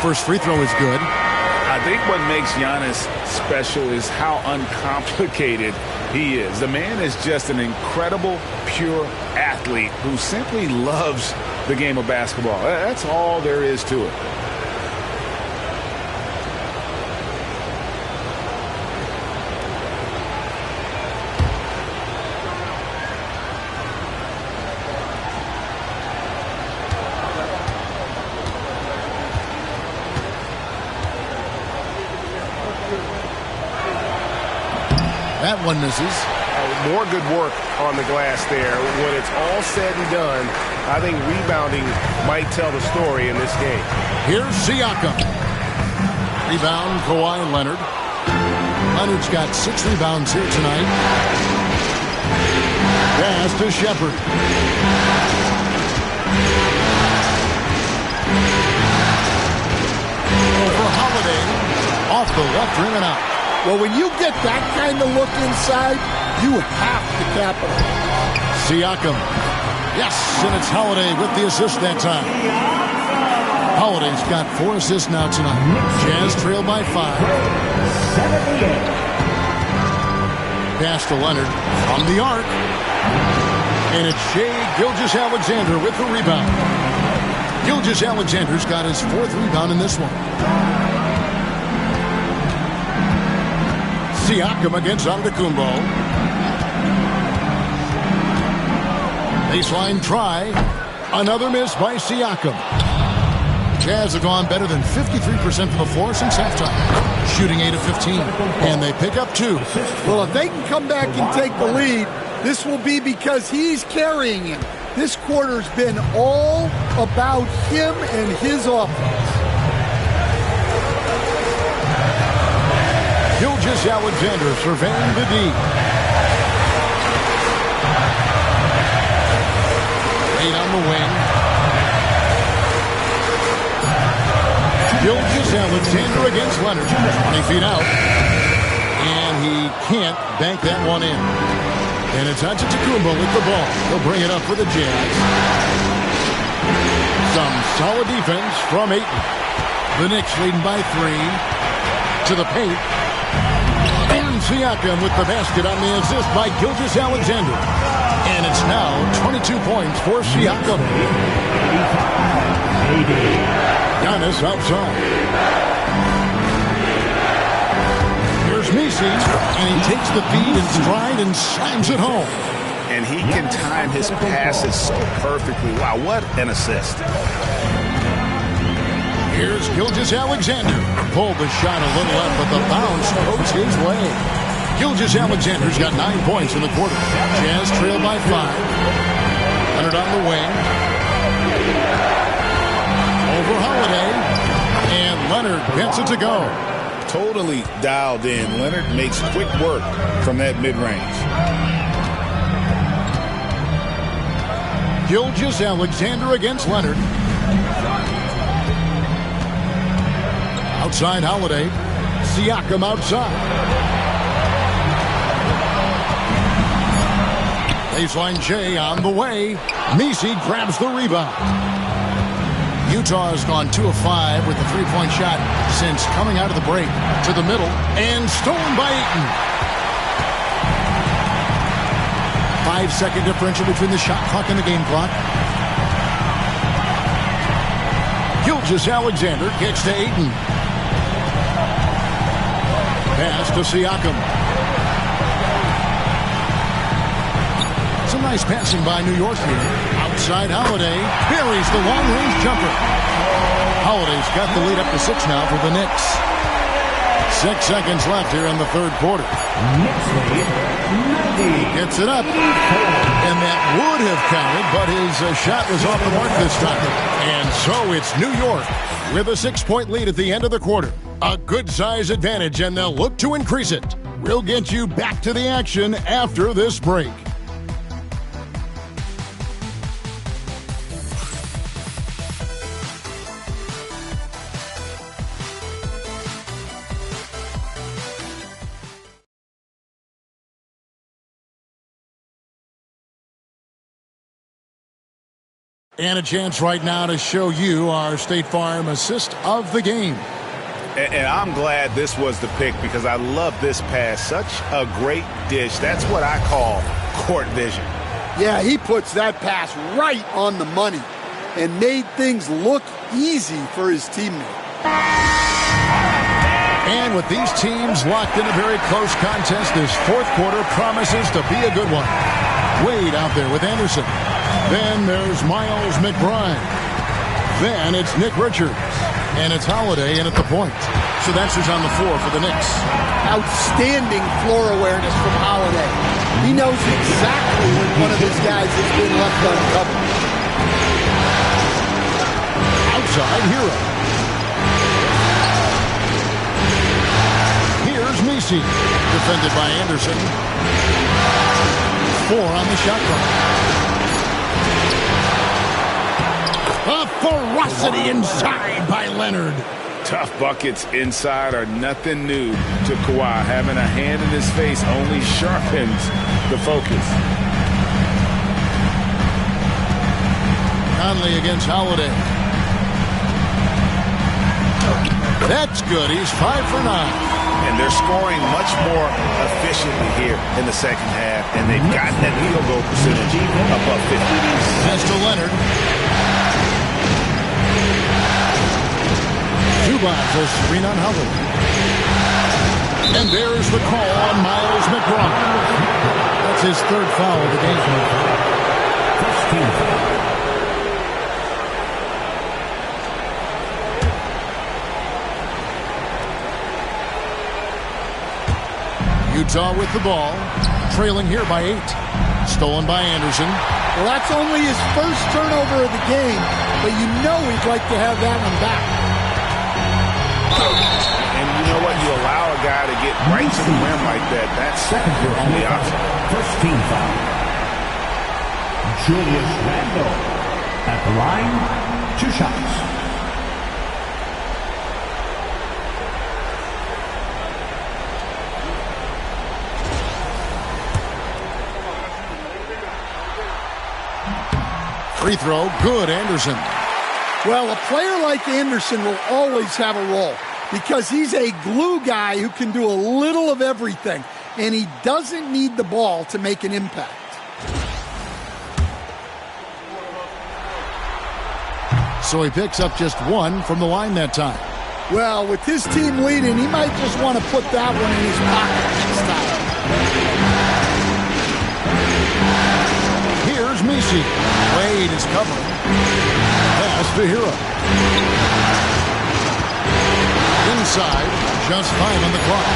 First free throw is good. I think what makes Giannis special is how uncomplicated he is. The man is just an incredible, pure athlete who simply loves the game of basketball. That's all there is to it. That one misses. More good work on the glass there. When it's all said and done, I think rebounding might tell the story in this game. Here's Siakam. Rebound, Kawhi Leonard. Leonard's got 6 rebounds here tonight. Pass to Shepard. Over Holiday. Off the left rim and out. Well, when you get that kind of look inside, you have to capitalize. Siakam. Yes, and it's Holiday with the assist that time. Holiday's got 4 assists now tonight. Jazz trail by 5. Pass to Leonard from the arc. And it's Shai Gilgeous-Alexander with the rebound. Gilgeous-Alexander's got his 4th rebound in this one. Siakam against Antetokounmpo. Baseline try. Another miss by Siakam. Jazz have gone better than 53% from the floor since halftime. Shooting 8 of 15. And they pick up 2. Well, if they can come back and take the lead, this will be because he's carrying him. This quarter's been all about him and his offense. Gilgeous-Alexander surveying the D. Wade on the wing. Gilgeous-Alexander against Leonard. 20 feet out. And he can't bank that one in. And it's Antetokounmpo with the ball. He'll bring it up for the Jazz. Some solid defense from Ayton. The Knicks leading by 3. To the paint. Siakam with the basket on the assist by Gilgeous-Alexander. And it's now 22 points for Siakam. Giannis outside. Here's Messi, and he takes the feed in stride and slams it home. And he can time his passes so perfectly. Wow, what an assist. Here's Gilgeous-Alexander. Pulled the shot a little left, but the bounce goes his way. Gilgeous-Alexander's got 9 points in the quarter. Jazz trail by 5. Leonard on the wing. Over Holiday. And Leonard gets it to go. totally dialed in. Leonard makes quick work from that mid-range. Gilgeous-Alexander against Leonard. Outside Holiday. Siakam outside. Baseline J on the way. Messi grabs the rebound. Utah has gone 2 of 5 with the three-point shot since coming out of the break. To the middle and stolen by Ayton. 5-second differential between the shot clock and the game clock. Gilgeous-Alexander kicks to Ayton. Pass to Siakam. Some nice passing by New York here. Outside Holiday. Buries the long-range jumper. Holiday's got the lead up to 6 now for the Knicks. 6 seconds left here in the third quarter. Gets it up. And that would have counted, but his shot was off the mark this time. And so it's New York with a 6-point lead at the end of the quarter. A good size advantage, and they'll look to increase it. We'll get you back to the action after this break. And a chance right now to show you our State Farm assist of the game. And I'm glad this was the pick because I love this pass. Such a great dish. That's what I call court vision. Yeah, he puts that pass right on the money and made things look easy for his teammate. And with these teams locked in a very close contest, this fourth quarter promises to be a good one. Wade out there with Anderson. Then there's Miles McBride. Then it's Nick Richards. And it's Holiday in at the point. So that's who's on the floor for the Knicks. Outstanding floor awareness from Holiday. He knows exactly when one of his guys has been left uncovered. Outside Hero. Here's Messi. Defended by Anderson. 4 on the shot clock. A ferocity inside by Leonard. Tough buckets inside are nothing new to Kawhi. Having a hand in his face only sharpens the focus. Conley against Holiday. That's good. He's 5 for 9. And they're scoring much more efficiently here in the second half. And they've gotten that field goal percentage above 50. Pass to Leonard. Zubats a screen on Howard. And there's the call on Miles McBride. That's his 3rd foul of the game. First team foul. Utah with the ball, trailing here by 8. Stolen by Anderson. Well, that's only his first turnover of the game, but you know he'd like to have that one back. And you know what? You allow a guy to get right to the rim like that. That's your only option. First team foul. Julius Randle at the line. 2 shots. Free throw, good, Anderson. Well, a player like Anderson will always have a role because he's a glue guy who can do a little of everything, and he doesn't need the ball to make an impact. So he picks up just 1 from the line that time. Well, with his team leading, he might just want to put that one in his pocket next time. Here's Messi. Wade is covering. Pass to Hero. Inside, just 5 on the clock.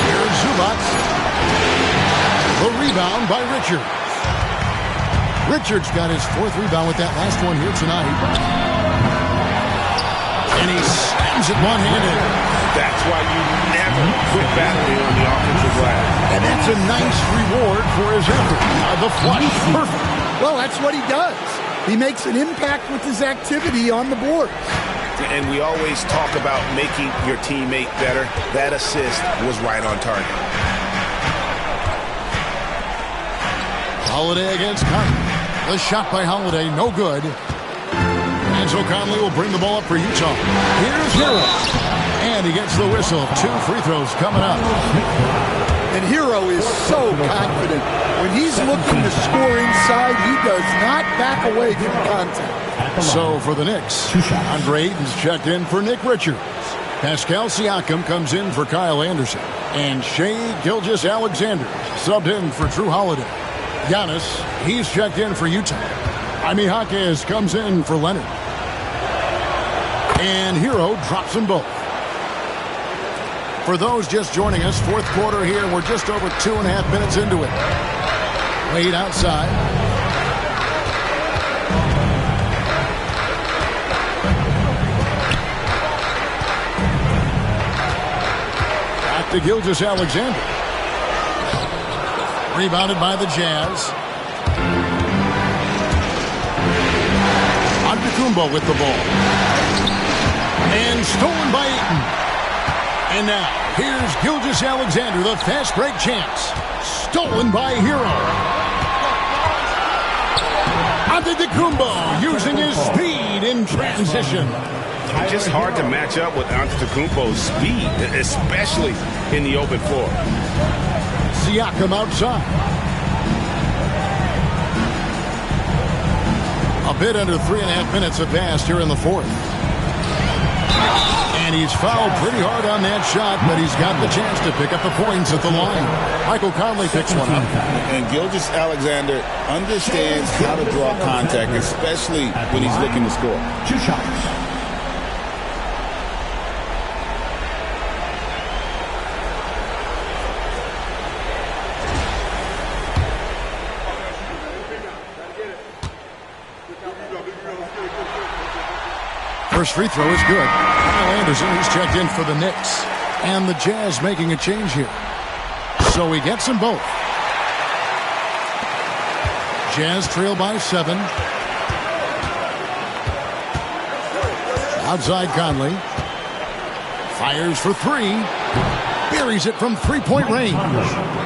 Here's Zubats. The rebound by Richards. Richards got his 4th rebound with that last one here tonight. And he slams it one-handed. That's why you never quit battling on the offensive glass. And that's a nice reward for his effort. The flush, perfect. Well, that's what he does. He makes an impact with his activity on the board. And we always talk about making your teammate better. That assist was right on target. Holiday against Conley. The shot by Holiday, no good. And so Conley will bring the ball up for Utah. Here's Hero. And he gets the whistle. 2 free throws coming up. And Hero is so confident. When he's looking to score inside, he does not back away from contact. So for the Knicks, Andre Ayton's checked in for Nick Richards. Pascal Siakam comes in for Kyle Anderson. And Shai Gilgeous-Alexander subbed in for Drew Holiday. Giannis, he's checked in for Utah. Jaime Jaquez comes in for Leonard. And Hero drops them both. For those just joining us, fourth quarter here, we're just over 2.5 minutes into it. Wade outside. Back to Gilgeous-Alexander. Rebounded by the Jazz. Antetokounmpo with the ball. And stolen by Ayton. And now, here's Gilgeous-Alexander, the fast break chance. Stolen by Hero. Antetokounmpo using his speed in transition. Just hard to match up with Antetokounmpo's speed, especially in the open floor. Siakam outside. A bit under 3.5 minutes have passed here in the fourth. And he's fouled pretty hard on that shot, but he's got the chance to pick up the points at the line. Michael Conley picks one up. And Gilgeous-Alexander understands how to draw contact, especially when he's looking to score. 2 shots. First free throw is good. Kyle Anderson, he's checked in for the Knicks. And the Jazz making a change here. So he gets them both. Jazz trail by 7. Outside Conley. Fires for 3. Buries it from 3-point range.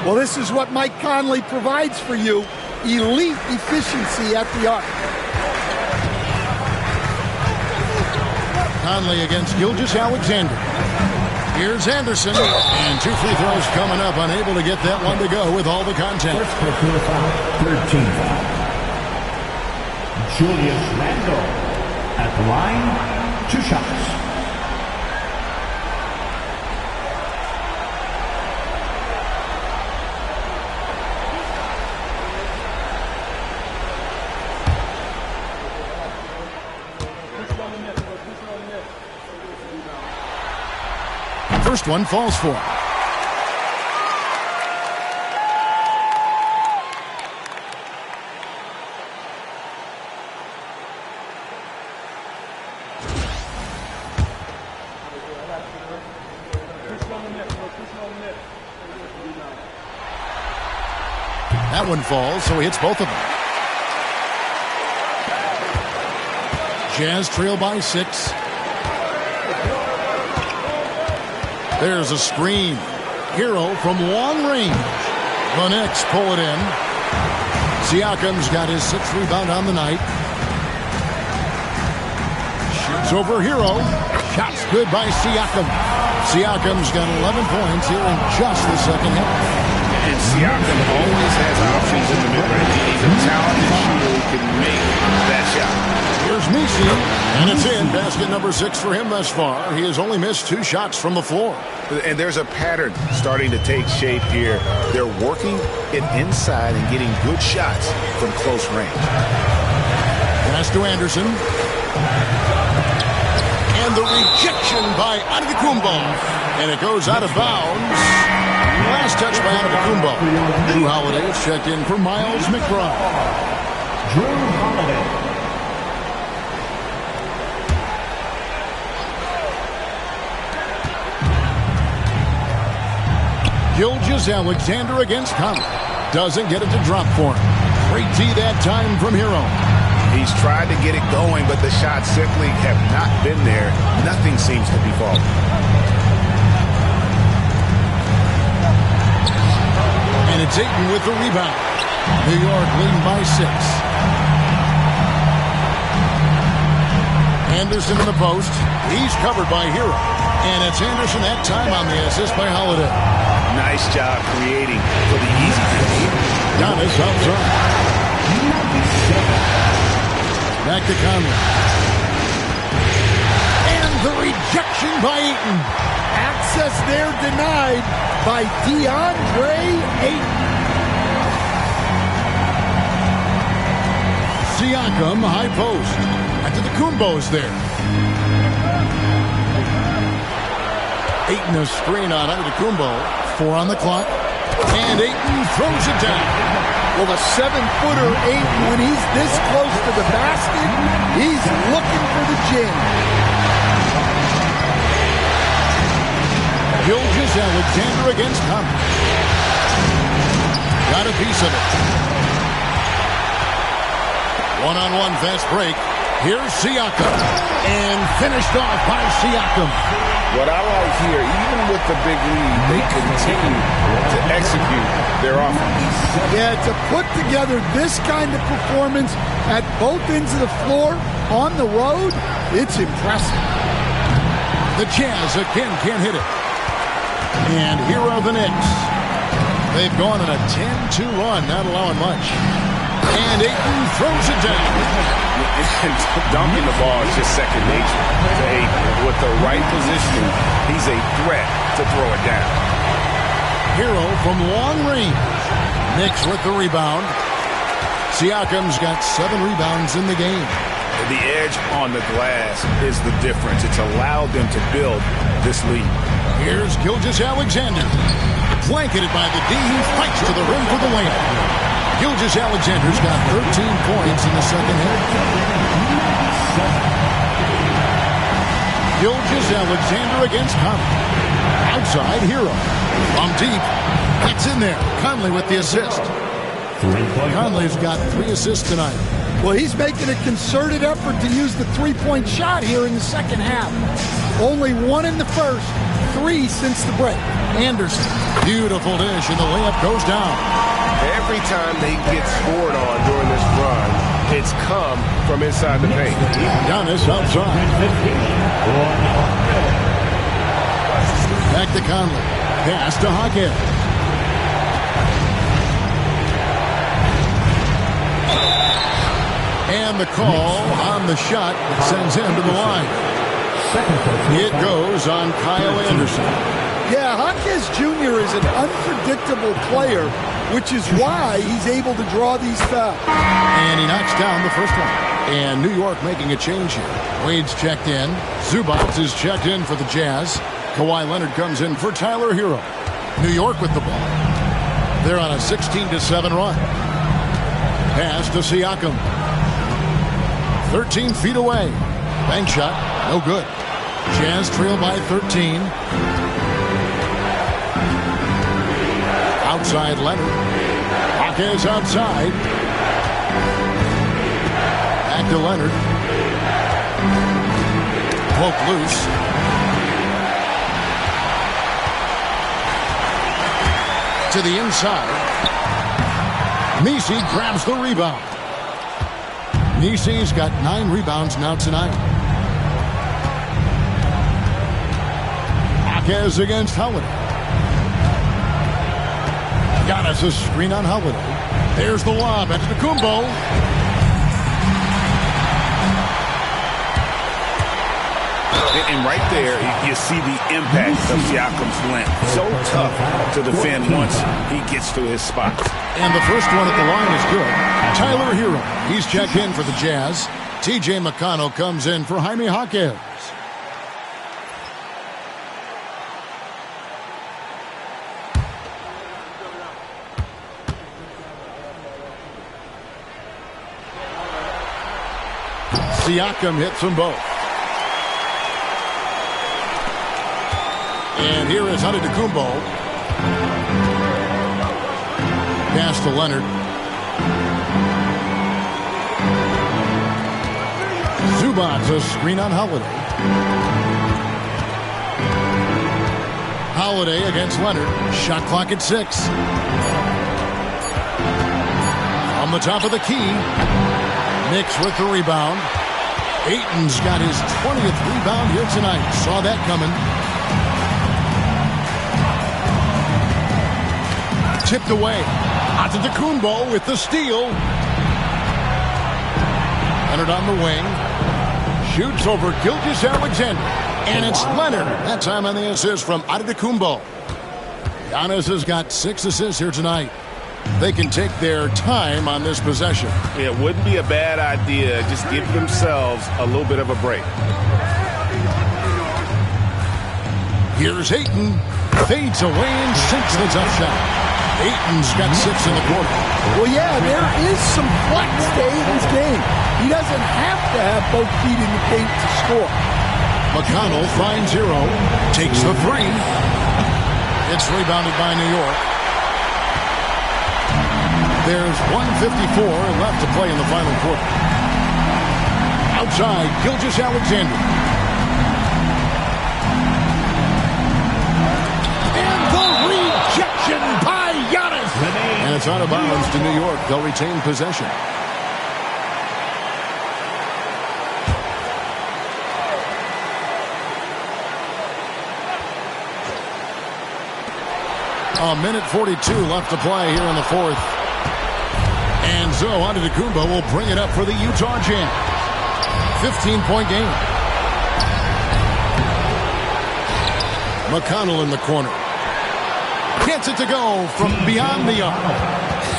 Well, this is what Mike Conley provides for you. Elite efficiency at the arc. Conley against Gilgeous-Alexander. Here's Anderson. And 2 free throws coming up. Unable to get that one to go with all the contact. First personal foul, 13 foul. Julius Randle at the line, 2 shots. First one falls for him. That one falls, so he hits both of them. Jazz trail by 6. There's a screen. Hero from long range. The Knicks pull it in. Siakam's got his 6th rebound on the night. Shoots over Hero. Shots good by Siakam. Siakam's got 11 points here in just the second half. And Siakam always has options in the mid-range. He's a talented shooter who can make that shot. Here's Misi, and it's in. Basket number 6 for him thus far. He has only missed 2 shots from the floor. And there's a pattern starting to take shape here. They're working it inside and getting good shots from close range. Pass to Anderson. And the rejection by Antetokounmpo. And it goes out of bounds. Last touch by Antetokounmpo. Drew Holiday is checked in for Miles McBride. Drew Holiday. Gilgeous-Alexander against Conley. Doesn't get it to drop for him. Great D that time from Hero. He's tried to get it going, but the shots simply have not been there. Nothing seems to be falling. And it's Ayton with the rebound. New York leading by 6. Anderson in the post. He's covered by Hero. And it's Anderson that time on the assist by Holiday. Nice job creating for the easy finish. Giannis outside. Back to Conley. And the rejection by Ayton. Access there denied by DeAndre Ayton. Siakam, high post. Antetokounmpo's there. Ayton a screen on Antetokounmpo. 4 on the clock. And Ayton throws it down. Well, the 7-footer Ayton, when he's this close to the basket, he's looking for the jam. Gilgeous-Alexander against Conley. Got a piece of it. One-on-one fast break. Here's Siakam. And finished off by Siakam. What I like here, even with the big lead, they continue to execute their offense. Yeah, to put together this kind of performance at both ends of the floor on the road, it's impressive. The Jazz again can't hit it. And here are the Knicks. They've gone on a 10-2 run, not allowing much. And Ayton throws it down. Dunking the ball is just second nature to Ayton. With the right positioning, he's a threat to throw it down. Hero from long range. Knicks with the rebound. Siakam's got 7 rebounds in the game. The edge on the glass is the difference. It's allowed them to build this lead. Here's Gilgeous-Alexander. Blanketed by the D, who fights to the rim for the win. Gilgeous-Alexander's got 13 points in the second half. Gilgeous-Alexander against Conley. Outside, Hero. From deep. Gets in there. Conley with the assist. Conley's got 3 assists tonight. Well, he's making a concerted effort to use the three-point shot here in the second half. Only 1 in the first, 3 since the break. Anderson. Beautiful dish, and the layup goes down. Every time they get scored on during this run, it's come from inside the paint. Giannis outside. Back to Conley. Pass to Hawkins. And the call on the shot that sends him to the line. It goes on Kyle Anderson. Yeah, Hawkins Jr. is an unpredictable player, which is why he's able to draw these fouls. And he knocks down the first one. And New York making a change here. Wade's checked in. Zubac is checked in for the Jazz. Kawhi Leonard comes in for Tyler Hero. New York with the ball. They're on a 16-7 run. Pass to Siakam. 13 feet away. Bank shot. No good. Jazz trail by 13. Outside Leonard. Hawkins outside. Back to Leonard. Poke loose. To the inside. Messi grabs the rebound. Messi's got 9 rebounds now tonight. Hawkins against Holiday. Got us a screen on Holiday. There's the lob. Antetokounmpo. And right there, you see the impact of Siakam's length. So tough to defend once he gets to his spot. And the first one at the line is good. Tyler Hero. He's checked in for the Jazz. T.J. McConnell comes in for Jaime Hawkins. Siakam hits them both. And here is Antetokounmpo. Pass to Leonard. Zubats a screen on Holiday. Holiday against Leonard. Shot clock at 6. On the top of the key. Knicks with the rebound. Ayton's got his 20th rebound here tonight. Saw that coming. Tipped away. Antetokounmpo with the steal. Leonard on the wing. Shoots over Gilgeous-Alexander. And it's Leonard. That time on the assist from Antetokounmpo. Giannis has got 6 assists here tonight. They can take their time on this possession. It wouldn't be a bad idea. Just give themselves a little bit of a break. Here's Ayton. Fades away and sinks the tough shot. Ayton's got 6 in the quarter. Well, yeah, there is some flex to Ayton's game. He doesn't have to have both feet in the paint to score. McConnell finds Hero. Takes the 3. It's rebounded by New York. There's 1:54 left to play in the final quarter. Outside, Gilgeous-Alexander. And the rejection by Giannis. And it's out of bounds to New York. They'll retain possession. A minute 42 left to play here in the fourth. And Antetokounmpo will bring it up for the Utah Jazz. 15-point game. McConnell in the corner. Gets it to go from beyond the arc.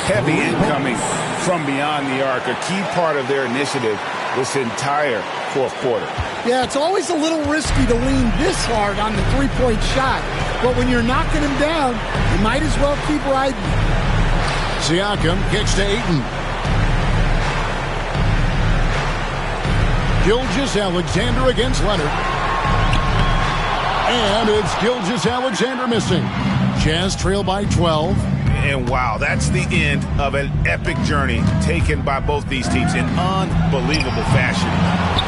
Heavy incoming from beyond the arc. A key part of their initiative this entire fourth quarter. Yeah, it's always a little risky to lean this hard on the three-point shot. But when you're knocking him down, you might as well keep riding. Siakam kicks to Ayton. Gilgeous-Alexander against Leonard. And it's Gilgeous-Alexander missing. Jazz trail by 12. And wow, that's the end of an epic journey taken by both these teams in unbelievable fashion.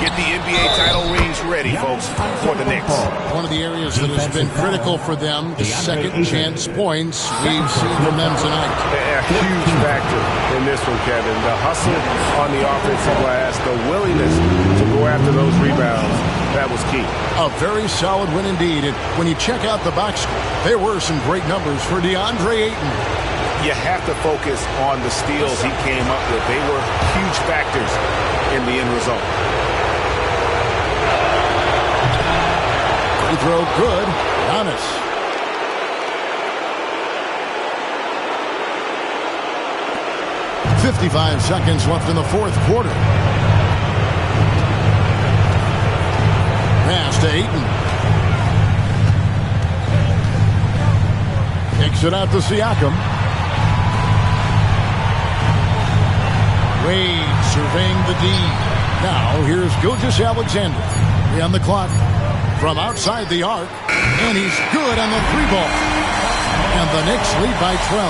Get the NBA title rings ready, folks, for the Knicks. One of the areas that has been critical for them, the second chance points we've seen from them tonight. A huge factor in this one, Kevin. The hustle on the offensive glass, the willingness to go after those rebounds, that was key. A very solid win indeed. And when you check out the box score, there were some great numbers for DeAndre Ayton. You have to focus on the steals he came up with. They were huge factors in the end result. Free throw good. Giannis. .55 seconds left in the fourth quarter. Pass to Ayton. Takes it out to Siakam. Wade surveying the D. Now here's Gilgeous-Alexander. On the clock from outside the arc. And he's good on the 3-ball. And the Knicks lead by 12.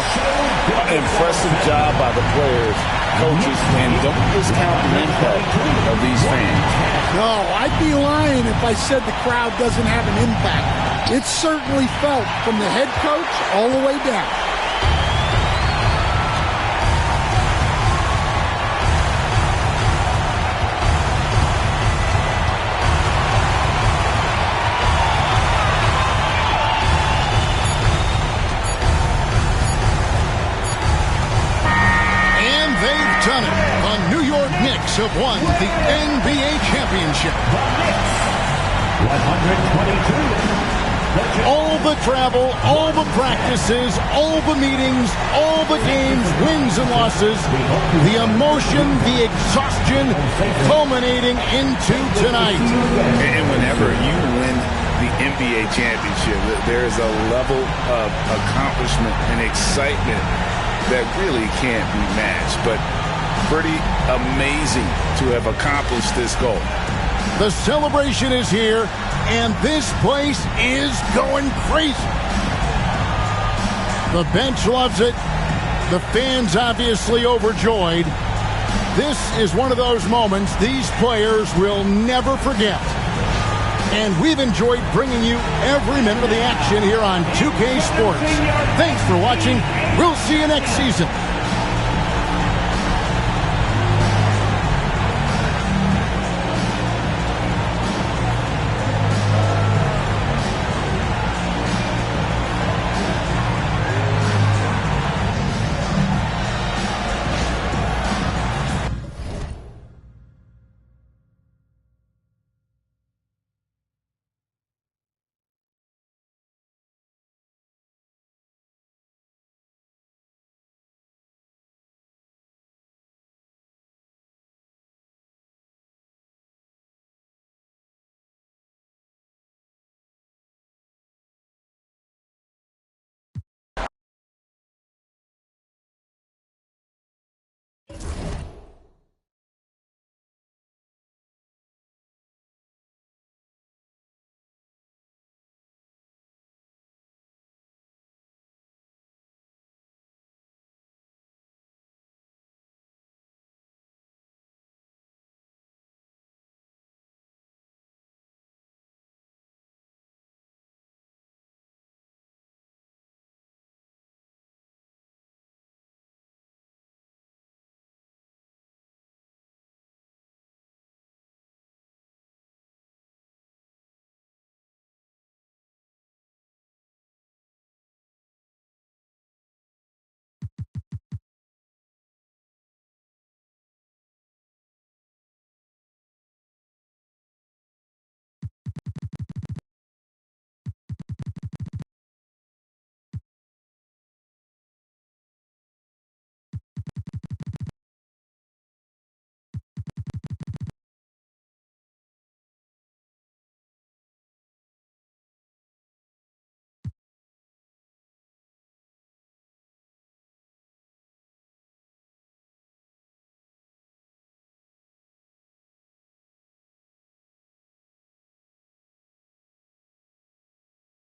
Impressive job by the players, coaches, and don't discount the impact of these fans. No, I'd be lying if I said the crowd doesn't have an impact. It's certainly felt from the head coach all the way down. Done it. The New York Knicks have won the NBA championship. 122. All the travel, all the practices, all the meetings, all the games, wins and losses, the emotion, the exhaustion culminating into tonight. And whenever you win the NBA championship, there is a level of accomplishment and excitement that really can't be matched. But pretty amazing to have accomplished this goal. The celebration is here, and this place is going crazy. The bench loves it. The fans obviously overjoyed. This is one of those moments these players will never forget. And we've enjoyed bringing you every minute of the action here on 2K Sports. Thanks for watching. We'll see you next season.